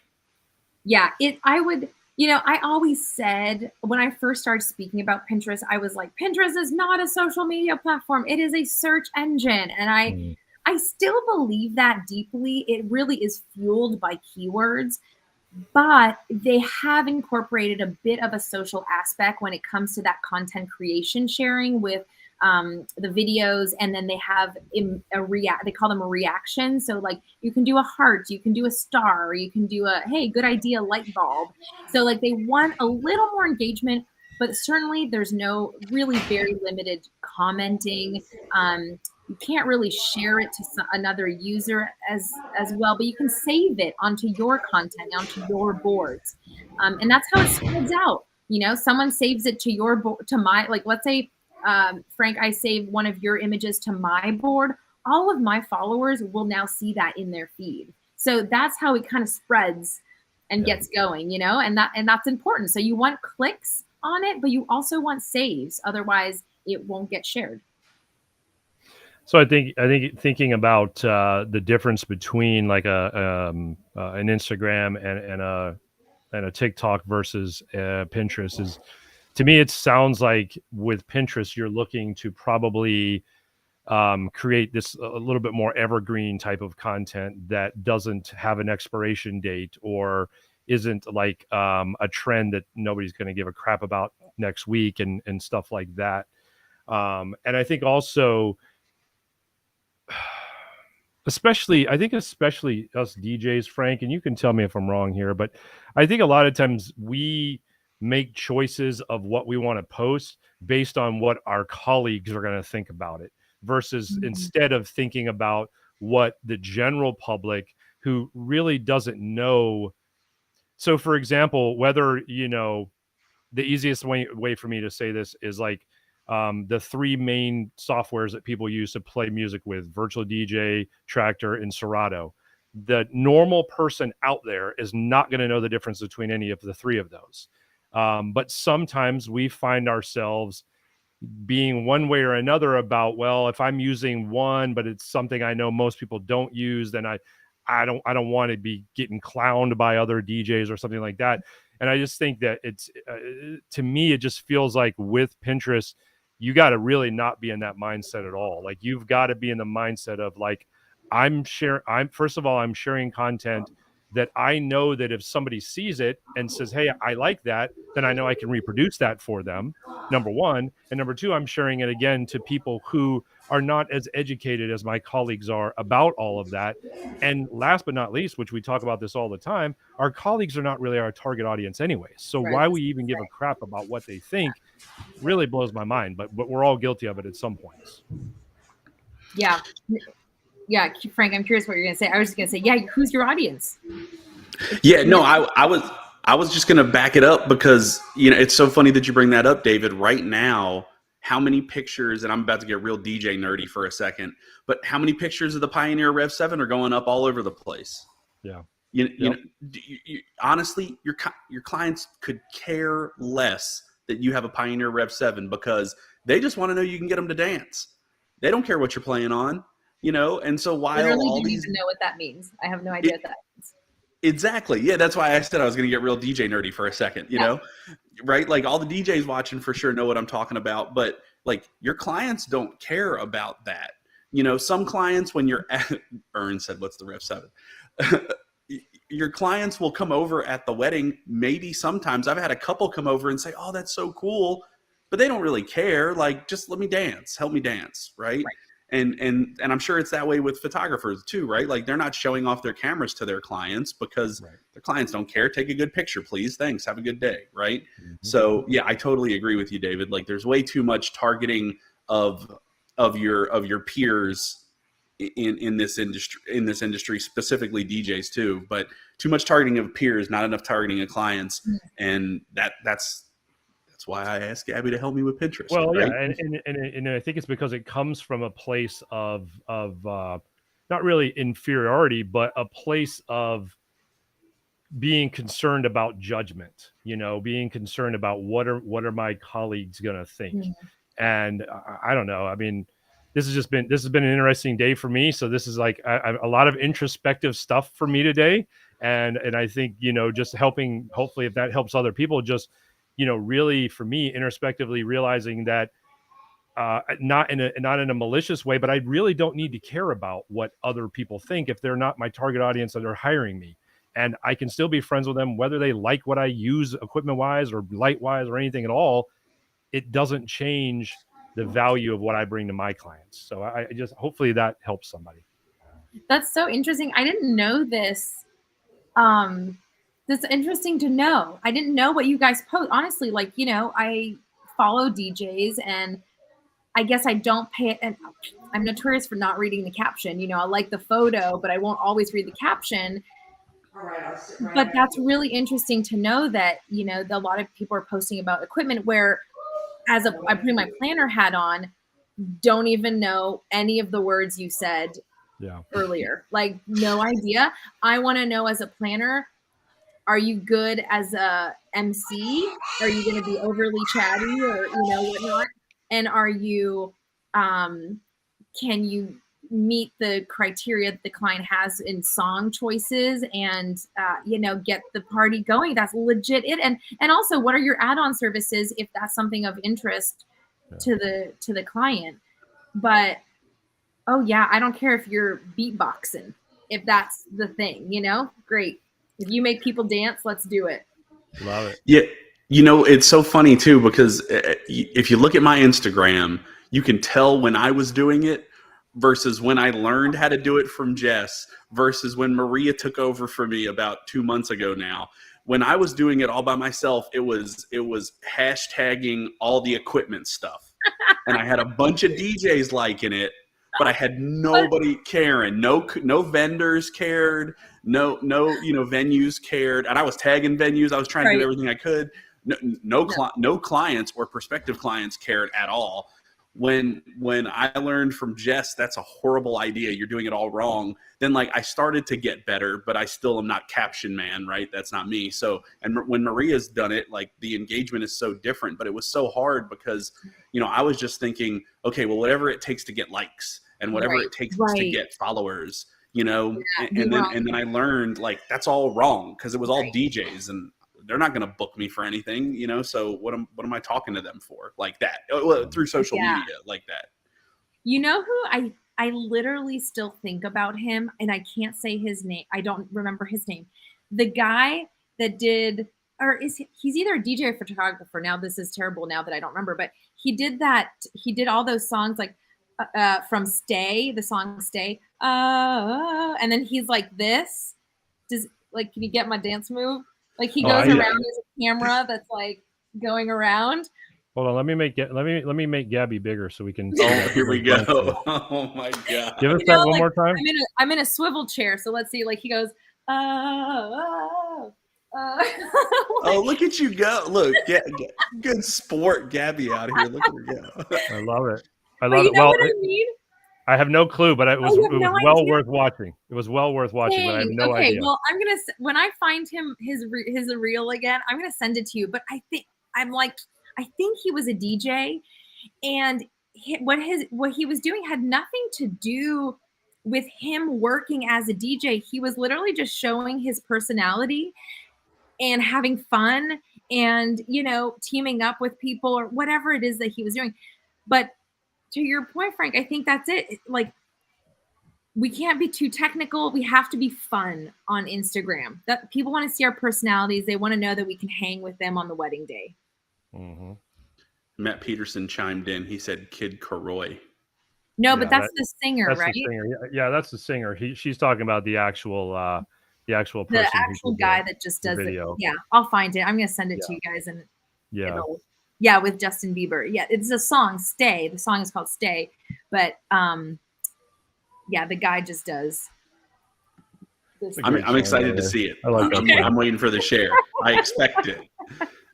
Yeah. I always said when I first started speaking about Pinterest, I was like, Pinterest is not a social media platform. It is a search engine. And I still believe that deeply. It really is fueled by keywords. But they have incorporated a bit of a social aspect when it comes to that content creation sharing with the videos, and then they have they call them a reaction. So like you can do a heart, you can do a star, or you can do a, hey, good idea, light bulb. So like they want a little more engagement, but certainly there's no really very limited commenting. You can't really share it to another user as well, but you can save it onto your content, onto your boards. And that's how it spreads out. You know, someone saves it to your board, to my, like, let's say, Frank, I save one of your images to my board. All of my followers will now see that in their feed. So that's how it kind of spreads and gets going, you know, and that's important. So you want clicks on it, but you also want saves. Otherwise it won't get shared. So I think thinking about the difference between like an Instagram and a TikTok versus Pinterest is, to me, it sounds like with Pinterest you're looking to probably create this a little bit more evergreen type of content that doesn't have an expiration date or isn't like a trend that nobody's going to give a crap about next week and stuff like that. And I think also, especially us DJs, Frank, and you can tell me if I'm wrong here, but I think a lot of times we make choices of what we want to post based on what our colleagues are going to think about it versus instead of thinking about what the general public who really doesn't know. So for example, whether, you know, the easiest way for me to say this is like, the 3 main softwares that people use to play music with: Virtual DJ, Tractor, and Serato. The normal person out there is not going to know the difference between any of the 3 of those. But sometimes we find ourselves being one way or another about, well, if I'm using one, but it's something I know most people don't use, then I don't want to be getting clowned by other DJs or something like that. And I just think that it's to me, it just feels like with Pinterest, you got to really not be in that mindset at all. Like you've got to be in the mindset of like, I'm first of all, I'm sharing content that I know that if somebody sees it and says, hey, I like that, then I know I can reproduce that for them, number one. And number two, I'm sharing it again to people who are not as educated as my colleagues are about all of that. And last but not least, which we talk about this all the time, our colleagues are not really our target audience anyways. So why we even give a crap about what they think really blows my mind, but we're all guilty of it at some points. Yeah. Yeah, Frank, I'm curious what you're going to say. I was just going to say, yeah, who's your audience? Yeah, no, I was just going to back it up because, it's so funny that you bring that up, David. Right now, how many pictures, and I'm about to get real DJ nerdy for a second, but how many pictures of the Pioneer Rev 7 are going up all over the place? Yeah. Honestly, your clients could care less that you have a Pioneer Rev 7 because they just want to know you can get them to dance. They don't care what you're playing on. And so while literally all don't these even know what that means. I have no idea what that means. Exactly. Yeah, that's why I said I was going to get real DJ nerdy for a second, you know? Right? Like all the DJs watching for sure know what I'm talking about, but like your clients don't care about that. Some clients when you're at Ern said, what's the Rev 7? Your clients will come over at the wedding. Maybe sometimes I've had a couple come over and say, oh, that's so cool, but they don't really care. Like, just let me dance, help me dance. Right. And I'm sure it's that way with photographers too, right? Like they're not showing off their cameras to their clients because their clients don't care. Take a good picture, please. Thanks. Have a good day. Right. Mm-hmm. So yeah, I totally agree with you, David. Like there's way too much targeting of your peers in this industry, specifically DJs too, but too much targeting of peers, not enough targeting of clients. Mm-hmm. And that's why I asked Gabby to help me with Pinterest. Well, right? and I think it's because it comes from a place of not really inferiority, but a place of being concerned about judgment. Being concerned about what are my colleagues going to think. Mm-hmm. And I don't know. I mean, this has been an interesting day for me. So this is like a lot of introspective stuff for me today, and I think just helping. Hopefully, if that helps other people, just really for me, introspectively realizing that not in a malicious way, but I really don't need to care about what other people think if they're not my target audience that are hiring me. And I can still be friends with them, whether they like what I use equipment wise or light wise or anything at all. It doesn't change the value of what I bring to my clients. So I just, hopefully that helps somebody. That's so interesting. I didn't know this. That's interesting to know. I didn't know what you guys post. Honestly, like, I follow DJs and I guess I don't pay it. And I'm notorious for not reading the caption. I like the photo, but I won't always read the caption. But that's really interesting to know that, a lot of people are posting about equipment where I'm putting my planner hat on, don't even know any of the words you said earlier. Like, no idea. I want to know as a planner, are you good as a MC? Are you going to be overly chatty or, whatnot? And are you, can you meet the criteria that the client has in song choices and, get the party going? That's legit it. And also, what are your add-on services if that's something of interest to the client? But, oh yeah, I don't care if you're beatboxing, if that's the thing, great. If you make people dance, let's do it. Love it. Yeah. It's so funny too, because if you look at my Instagram, you can tell when I was doing it versus when I learned how to do it from Jess versus when Maria took over for me about 2 months ago now. When I was doing it all by myself, it was hashtagging all the equipment stuff. And I had a bunch of DJs liking it, but I had nobody caring. No vendors cared. No, venues cared. And I was tagging venues. I was trying to do everything I could. No clients or prospective clients cared at all. When I learned from Jess, that's a horrible idea. You're doing it all wrong. Then I started to get better, but I still am not caption man, right? That's not me. So, and when Maria's done it, the engagement is so different, but it was so hard because, I was just thinking, okay, well, whatever it takes to get likes and whatever it takes to get followers, and then I learned that's all wrong because it was all DJs and they're not going to book me for anything, so what am I talking to them for like that? Well, through social media like that. Who I literally still think about him, and I can't say his name. I don't remember his name. The guy that did, or he's either a DJ or photographer. Now this is terrible now that I don't remember, but he did all those songs like from Stay, the song Stay. And then he's like this. Can you get my dance move? Like he goes around, there's a camera that's like going around. Hold on, let me make Gabby bigger so we can. Oh, here we go. Oh my god! Give us that one more time. I'm in a swivel chair, so let's see. Like he goes, oh, look at you go! Look, good sport, Gabby out here. Look at her go. I love it. You know what I mean? I have no clue, but it was well worth watching. It was well worth watching, but I have no idea. Well, when I find him his reel again, I'm gonna send it to you. But I think he was a DJ, and what he was doing had nothing to do with him working as a DJ. He was literally just showing his personality and having fun and, teaming up with people or whatever it is that he was doing. But to your point, Frank, I think that's it. Like, we can't be too technical. We have to be fun on Instagram. That people want to see our personalities. They want to know that we can hang with them on the wedding day. Mm-hmm. Matt Peterson chimed in. He said Kid Karoy. No, but that's the singer, that's right? The singer. Yeah, that's the singer. She's talking about the actual person. The actual guy that just does video. Yeah, I'll find it. I'm going to send it to you guys. And with Justin Bieber. Yeah, it's a song, Stay. The song is called Stay. But the guy just does. I'm excited to see it. I'm waiting for the share. I expect it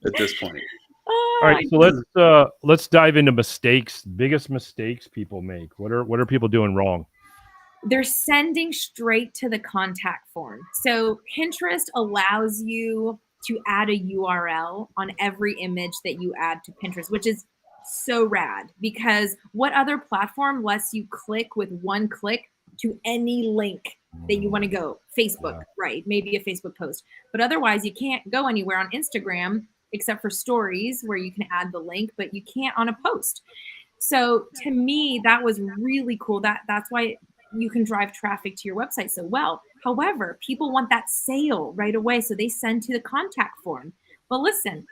at this point. Oh, all right, so let's dive into biggest mistakes people make. What are people doing wrong? They're sending straight to the contact form. So Pinterest allows you to add a URL on every image that you add to Pinterest, which is so rad, because what other platform lets you click with one click to any link that you want to go? Facebook, right? Maybe a Facebook post. But otherwise, you can't go anywhere on Instagram except for stories where you can add the link, but you can't on a post. So to me, that was really cool. That's why you can drive traffic to your website so well. However, people want that sale right away, so they send to the contact form. But listen,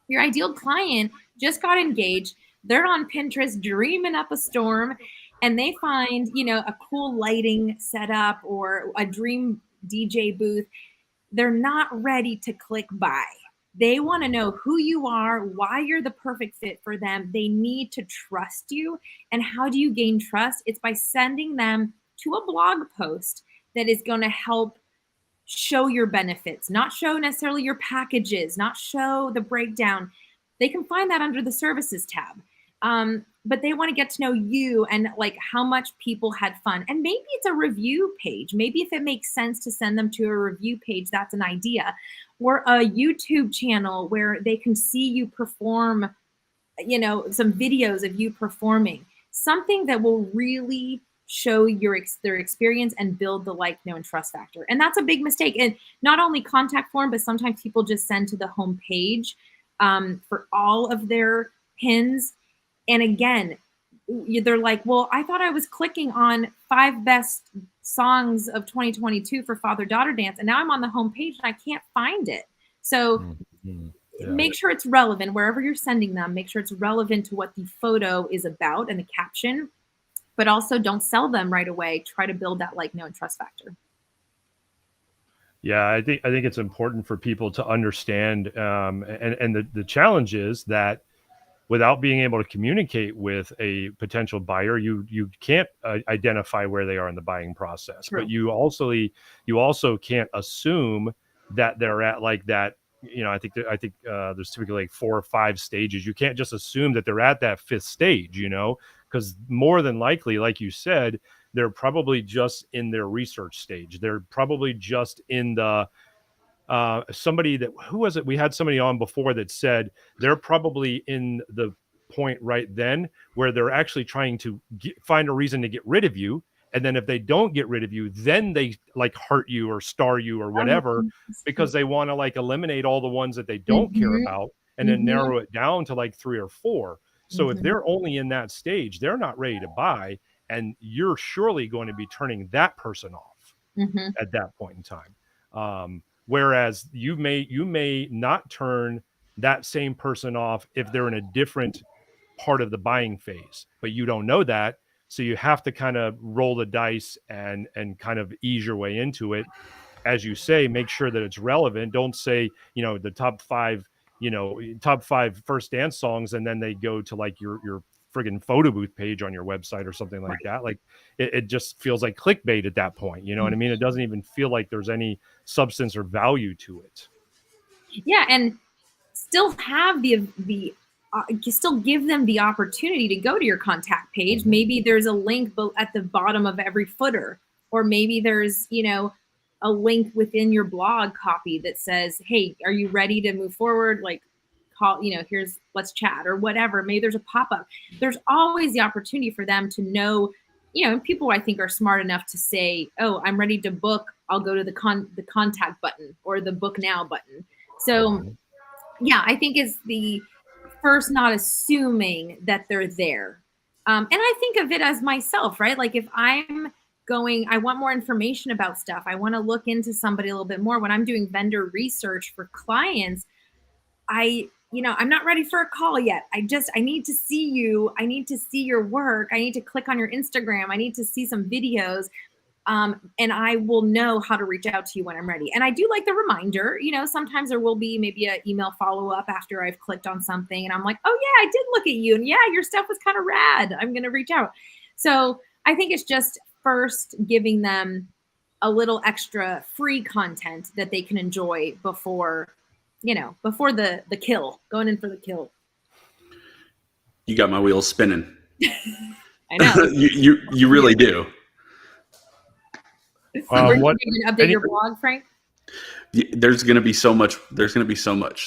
your ideal client just got engaged. They're on Pinterest dreaming up a storm, and they find, a cool lighting setup or a dream DJ booth. They're not ready to click buy. They want to know who you are, why you're the perfect fit for them. They need to trust you. And how do you gain trust? It's by sending them to a blog post that is going to help show your benefits, not show necessarily your packages, not show the breakdown. They can find that under the services tab. But they want to get to know you and like how much people had fun. And maybe it's a review page. Maybe if it makes sense to send them to a review page, that's an idea. Or a YouTube channel where they can see you perform, some videos of you performing. Something that will really show their experience and build the like, know, and trust factor. And that's a big mistake. And not only contact form, but sometimes people just send to the home page for all of their pins. And again, they're like, well, I thought I was clicking on 5 best songs of 2022 for father-daughter dance, and now I'm on the home page and I can't find it. So make sure it's relevant wherever you're sending them. Make sure it's relevant to what the photo is about and the caption, but also don't sell them right away. Try to build that like, know, and trust factor. Yeah, I think it's important for people to understand, and the challenge is that without being able to communicate with a potential buyer, you can't identify where they are in the buying process. True. But you also can't assume that they're at like that. I think there's typically like 4 or 5 stages. You can't just assume that they're at that 5th stage, because more than likely, like you said, they're probably just in their research stage. They're probably just in the who was it? We had somebody on before that said they're probably in the point right then where they're actually trying to find a reason to get rid of you. And then if they don't get rid of you, then they like hurt you or star you or whatever, because they want to like eliminate all the ones that they don't care about and then narrow it down to like 3 or 4. So if they're only in that stage, they're not ready to buy. and you're surely going to be turning that person off Mm-hmm. at that point in time. Whereas you may not turn that same person off if they're in a different part of the buying phase, but you don't know that. So you have to kind of roll the dice and kind of ease your way into it. As you say, make sure that it's relevant. Don't say, the top 5 first dance songs, and then they go to like your friggin' photo booth page on your website or something like that. Like it just feels like clickbait at that point. You know what I mean? It doesn't even feel like there's any substance or value to it. Yeah, and still have the still give them the opportunity to go to your contact page. Maybe there's a link at the bottom of every footer, or maybe there's a link within your blog copy that says, hey, are you ready to move forward? Like, call, let's chat or whatever. Maybe there's a pop-up. There's always the opportunity for them to know, people I think are smart enough to say, oh, I'm ready to book. I'll go to the contact button or the book now button. So yeah, I think it's the first not assuming that they're there. And I think of it as myself, right? Like if I'm I want more information about stuff. I want to look into somebody a little bit more. When I'm doing vendor research for clients, I'm not ready for a call yet. I need to see you. I need to see your work. I need to click on your Instagram. I need to see some videos. And I will know how to reach out to you when I'm ready. And I do like the reminder, sometimes there will be maybe an email follow-up after I've clicked on something and I'm like, oh yeah, I did look at you. And yeah, your stuff was kind of rad. I'm going to reach out. So I think it's just first giving them a little extra free content that they can enjoy before the kill, going in for the kill. You got my wheels spinning. I know. you really do. Are you going to update your blog, Frank? There's going to be so much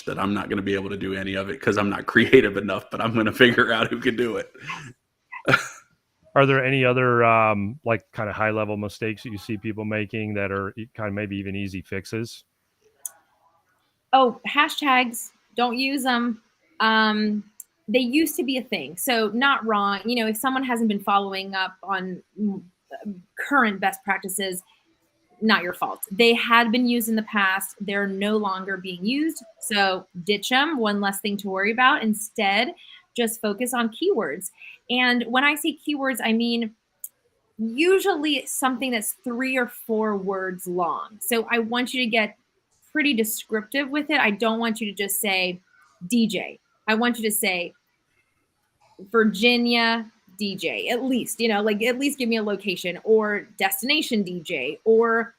that I'm not going to be able to do any of it because I'm not creative enough, but I'm going to figure out who can do it. Are there any other like kind of high level mistakes that you see people making that are kind of maybe even easy fixes? Oh, hashtags, don't use them. They used to be a thing. So not wrong. If someone hasn't been following up on current best practices, not your fault. They had been used in the past. They're no longer being used. So ditch them. One less thing to worry about. Instead, just focus on keywords. And when I say keywords, I mean usually something that's 3 or 4 words long. So I want you to get pretty descriptive with it. I don't want you to just say DJ. I want you to say Virginia DJ, at least, at least give me a location, or destination DJ, or,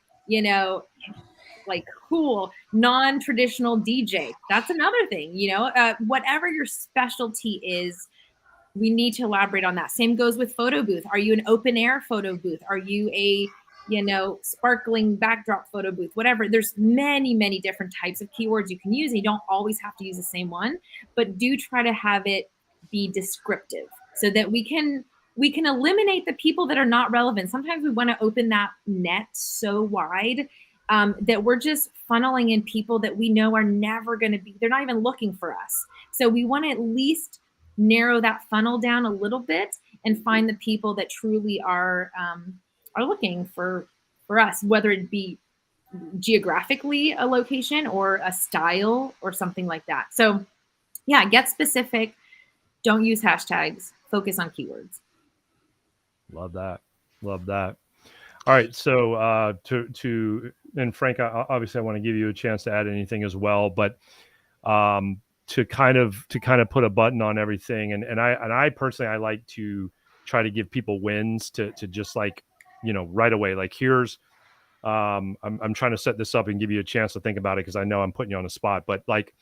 like cool, non-traditional DJ. That's another thing, whatever your specialty is, we need to elaborate on that. Same goes with photo booth. Are you an open air photo booth? Are you a, sparkling backdrop photo booth? Whatever. There's many, many different types of keywords you can use. And you don't always have to use the same one, but do try to have it be descriptive so that we can eliminate the people that are not relevant. Sometimes we want to open that net so wide that we're just funneling in people that we know are never going to be, they're not even looking for us. So we want to at least narrow that funnel down a little bit and find the people that truly are looking for us, whether it be geographically a location or a style or something like that. So yeah, get specific. Don't use hashtags. Focus on keywords. Love that. All right. So and Frank, obviously I want to give you a chance to add anything as well, but to kind of put a button on everything. And I personally, I like to try to give people wins to just like, right away, like here's, I'm trying to set this up and give you a chance to think about it, because I know I'm putting you on the spot, but like,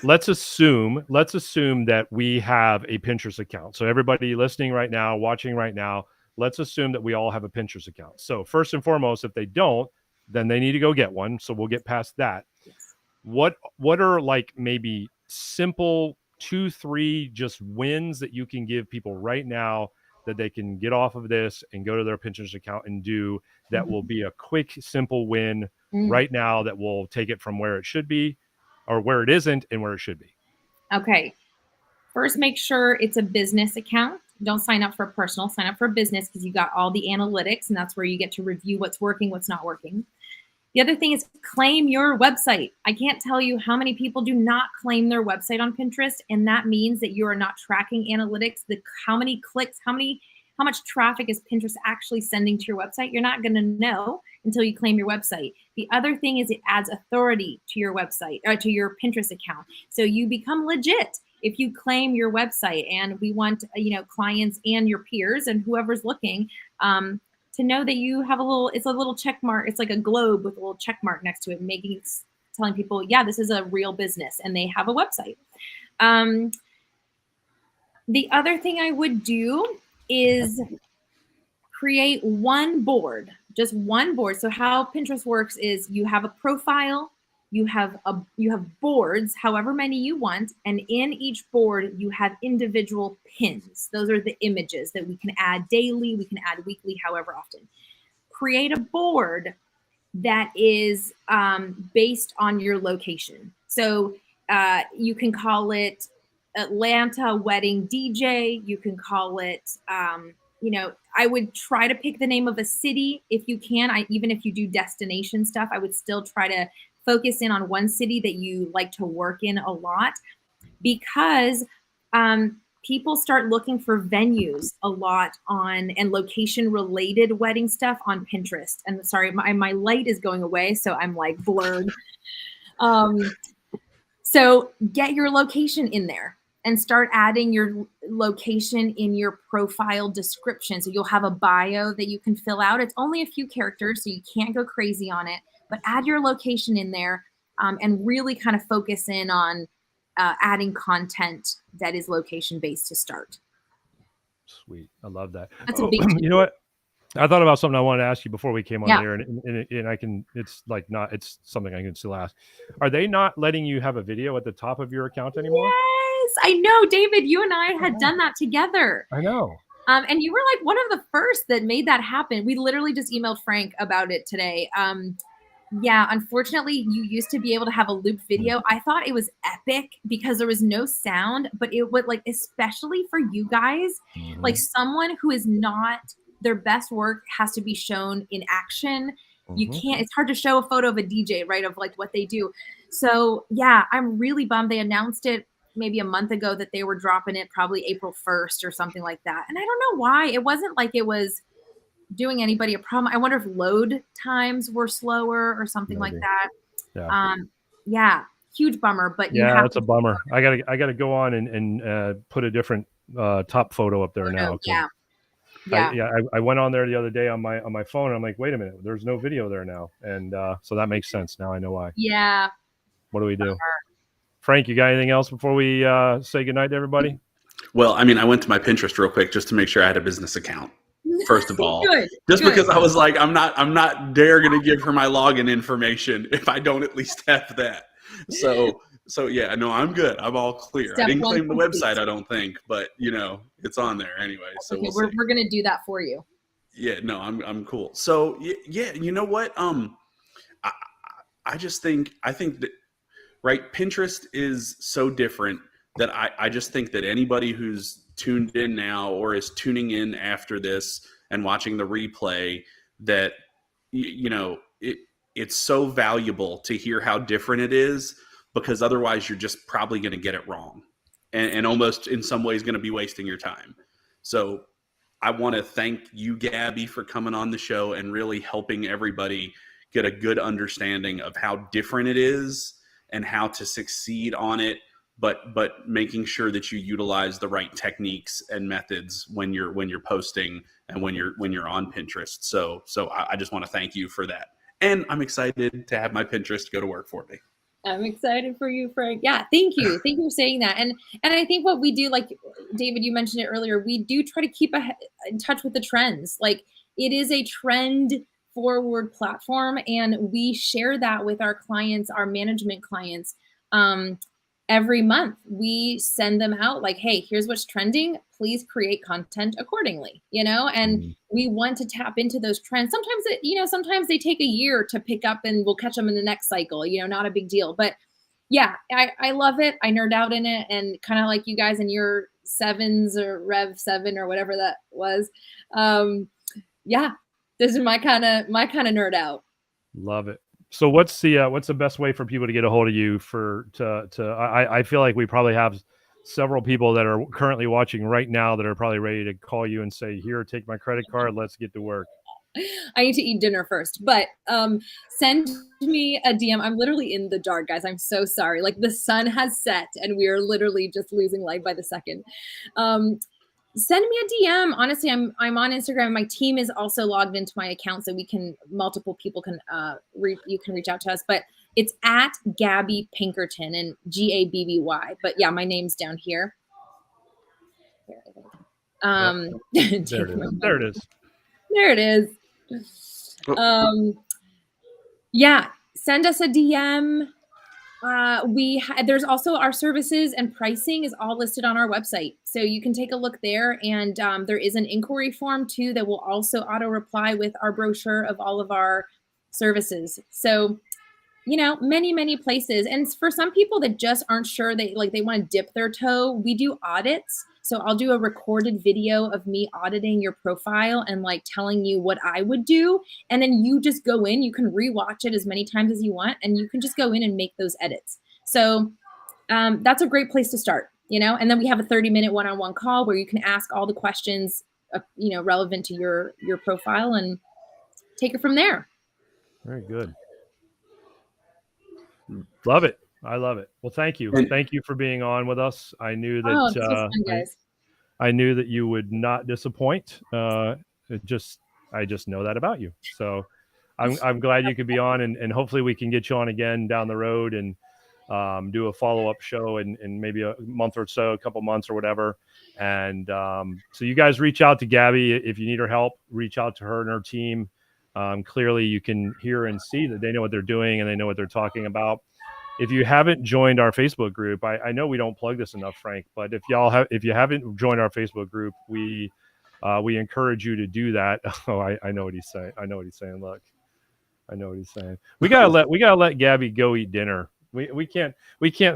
let's assume that we have a Pinterest account. So everybody listening right now, watching right now, let's assume that we all have a Pinterest account. So first and foremost, if they don't, then they need to go get one. So we'll get past that. What are like maybe simple 2-3 just wins that you can give people right now that they can get off of this and go to their Pinterest account and do that will be a quick, simple win right now that will take it from where it should be or where it isn't and where it should be? Okay. First, make sure it's a business account. Don't sign up for personal, sign up for business, because you got all the analytics, and that's where you get to review what's working, what's not working. The other thing is claim your website. I can't tell you how many people do not claim their website on Pinterest, and that means that you are not tracking analytics, how many clicks, how much traffic is Pinterest actually sending to your website. You're not going to know until you claim your website. The other thing is it adds authority to your website, or to your Pinterest account. So you become legit if you claim your website, and we want, clients and your peers and whoever's looking, to know that you have it's a little check mark. It's like a globe with a little check mark next to it, telling people, yeah, this is a real business and they have a website. The other thing I would do is create one board, just one board. So how Pinterest works is you have a profile, you have boards, however many you want, and in each board you have individual pins. Those are the images that we can add daily, we can add weekly, however often. Create a board that is based on your location. So you can call it Atlanta wedding DJ. You can call it, I would try to pick the name of a city if you can. Even if you do destination stuff, I would still try to focus in on one city that you like to work in a lot, because people start looking for venues a lot and location related wedding stuff on Pinterest. And sorry, my light is going away, so I'm like blurred. So get your location in there and start adding your location in your profile description. So you'll have a bio that you can fill out. It's only a few characters, so you can't go crazy on it, but add your location in there, and really kind of focus in on adding content that is location based to start. Sweet. I love that. That's a big You know what? I thought about something I wanted to ask you before we came on there, and I can, it's something I can still ask. Are they not letting you have a video at the top of your account anymore? Yes, I know, David, you and I had done that together. I know. And you were like one of the first that made that happen. We literally just emailed Frank about it today. Yeah, unfortunately, you used to be able to have a loop video. I thought it was epic because there was no sound, but it would, like, especially for you guys, like someone who is not, their best work has to be shown in action. You can't, it's hard to show a photo of a DJ, right, of like what they do. So yeah, I'm really bummed. They announced it maybe a month ago that they were dropping it probably April 1st or something like that. And I don't know why. It wasn't like it was doing anybody a problem. I wonder if load times were slower or something like that. Yeah. Yeah, huge bummer. But yeah, that's a bummer. I gotta go on and put a different top photo up there now. Yeah. I went on there the other day on my phone, and I'm like, wait a minute, there's no video there now, and so that makes sense now. I know why. Yeah. What do we do? Frank, you got anything else before we say goodnight to everybody? Well, I mean, I went to my Pinterest real quick just to make sure I had a business account. First of all, Good. Because I was like, I'm not dare going to give her my login information if I don't at least have that. So yeah, no, I'm good. I'm all clear. I didn't claim the website, I don't think, but it's on there anyway. So okay, we're going to do that for you. Yeah, no, I'm cool. So yeah, you know what? I think that, right, Pinterest is so different that I just think that anybody who's tuned in now or is tuning in after this and watching the replay, that it's so valuable to hear how different it is, because otherwise you're just probably going to get it wrong and almost in some ways going to be wasting your time. So I want to thank you, Gabby, for coming on the show and really helping everybody get a good understanding of how different it is and how to succeed on it, but making sure that you utilize the right techniques and methods when you're posting and when you're on Pinterest. So I just want to thank you for that. And I'm excited to have my Pinterest go to work for me. I'm excited for you, Frank. Yeah, thank you. Thank you for saying that. And I think what we do, like David, you mentioned it earlier, we do try to keep in touch with the trends. Like, it is a trend forward platform, and we share that with our clients, our management clients. Every month we send them out like, hey, here's what's trending. Please create content accordingly, and we want to tap into those trends. Sometimes they take a year to pick up and we'll catch them in the next cycle, not a big deal. But yeah, I love it. I nerd out in it, and kind of like you guys in your sevens or Rev 7 or whatever that was. Yeah, this is my kind of nerd out. Love it. So what's the best way for people to get a hold of you I feel like we probably have several people that are currently watching right now that are probably ready to call you and say, here, take my credit card. Let's get to work. I need to eat dinner first, but send me a DM. I'm literally in the dark, guys. I'm so sorry. Like the sun has set and we are literally just losing light by the second. Send me a DM. Honestly, I'm on Instagram. My team is also logged into my account, so multiple people can you can reach out to us. But it's at Gabby Pinkerton and Gabby. But yeah, my name's down here. There it is. There it is. Yeah, send us a DM. There's also our services and pricing is all listed on our website. So you can take a look there. And there is an inquiry form too that will also auto reply with our brochure of all of our services. So, many, many places. And for some people that just aren't sure, they want to dip their toe, we do audits. So I'll do a recorded video of me auditing your profile and telling you what I would do. And then you just go in, you can rewatch it as many times as you want, and you can just go in and make those edits. So that's a great place to start, and then we have a 30-minute one-on-one call where you can ask all the questions, relevant to your profile and take it from there. Very good. Love it. I love it. Well, thank you. Thank you for being on with us. I knew that it's so fun, guys. I knew that you would not disappoint. I just know that about you. So I'm glad you could be on, and hopefully we can get you on again down the road and do a follow-up show in maybe a month or so, a couple months or whatever. And so you guys reach out to Gabby if you need her help. Reach out to her and her team. Clearly you can hear and see that they know what they're doing and they know what they're talking about. If you haven't joined our Facebook group, I know we don't plug this enough, Frank, but if you haven't joined our Facebook group, we encourage you to do that. Oh, I know what he's saying. I know what he's saying. Look, I know what he's saying. We gotta let Gabby go eat dinner. We can't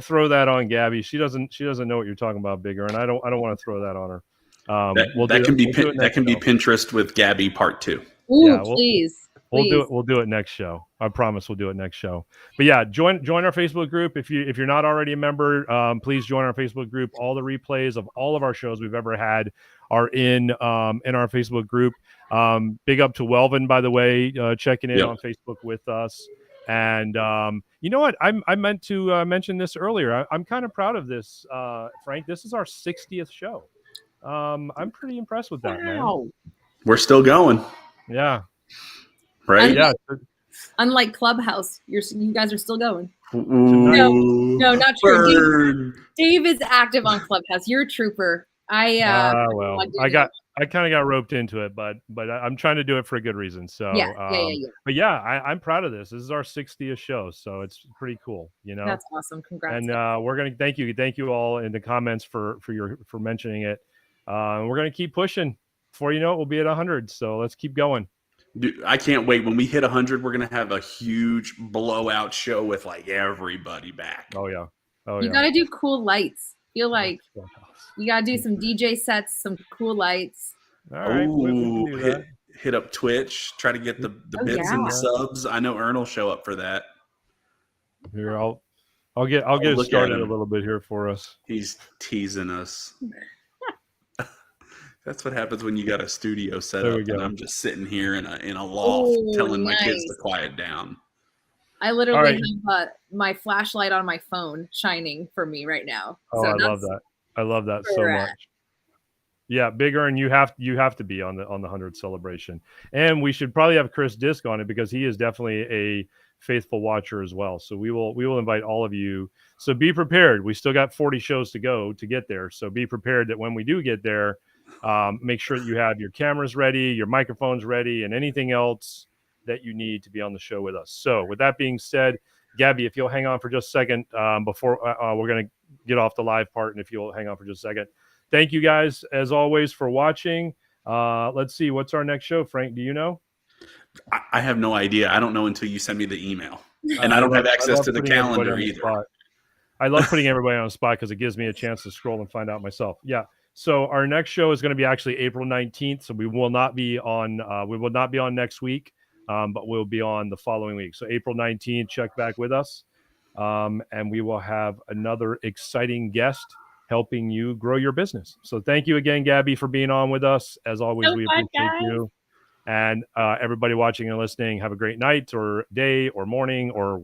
throw that on Gabby. She doesn't know what you're talking about, Bigger, and I don't want to throw that on her. That can be Pinterest with Gabby Part 2. Ooh, yeah, please. We'll do it next show. I promise we'll do it next show. But yeah, join our Facebook group. If you're not already a member, please join our Facebook group. All the replays of all of our shows we've ever had are in our Facebook group. Big up to Welvin, by the way, checking in on Facebook with us. And you know what? I meant to mention this earlier. I'm kind of proud of this, Frank. This is our 60th show. I'm pretty impressed with that, man. We're still going. Yeah. Right? Unlike Clubhouse, you guys are still going. Ooh, no, not true. Dave is active on Clubhouse. You're a trooper. I kind of got roped into it, but I'm trying to do it for a good reason. So yeah. But yeah, I'm proud of this. This is our 60th show, so it's pretty cool. That's awesome. Congrats. And we're gonna thank you all in the comments for mentioning it. We're gonna keep pushing. Before you know it, we'll be at 100. So let's keep going. Dude, I can't wait. When we hit 100, we're gonna have a huge blowout show with everybody back. Oh yeah. You gotta do cool lights. Feel like you gotta do some DJ sets, some cool lights. All right. Ooh, hit up Twitch. Try to get the bits and the subs. I know Ern will show up for that. Here, I'll get it started a little bit here for us. He's teasing us. That's what happens when you got a studio set up and I'm just sitting here in a loft telling my kids to quiet down. I literally have my flashlight on my phone shining for me right now. Oh, so I love that. I love that so much. Yeah, Bigger, and you have to be on the 100 celebration. And we should probably have Chris Disk on it because he is definitely a faithful watcher as well. So we will invite all of you. So be prepared. We still got 40 shows to go to get there. So be prepared that when we do get there, make sure that you have your cameras ready, your microphones ready, and anything else that you need to be on the show with us. So with that being said, Gabby, if you'll hang on for just a second before we're going to get off the live part, and if you'll hang on for just a second. Thank you guys, as always, for watching. Let's see. What's our next show, Frank? Do you know? I have no idea. I don't know until you send me the email. And I don't have access to the calendar either. I love putting everybody on the spot because it gives me a chance to scroll and find out myself. Yeah. So our next show is going to be actually April 19th. So we will not be on next week, but we'll be on the following week. So April 19th, check back with us. And we will have another exciting guest helping you grow your business. So thank you again, Gabby, for being on with us. As always, we appreciate you. And everybody watching and listening, have a great night or day or morning or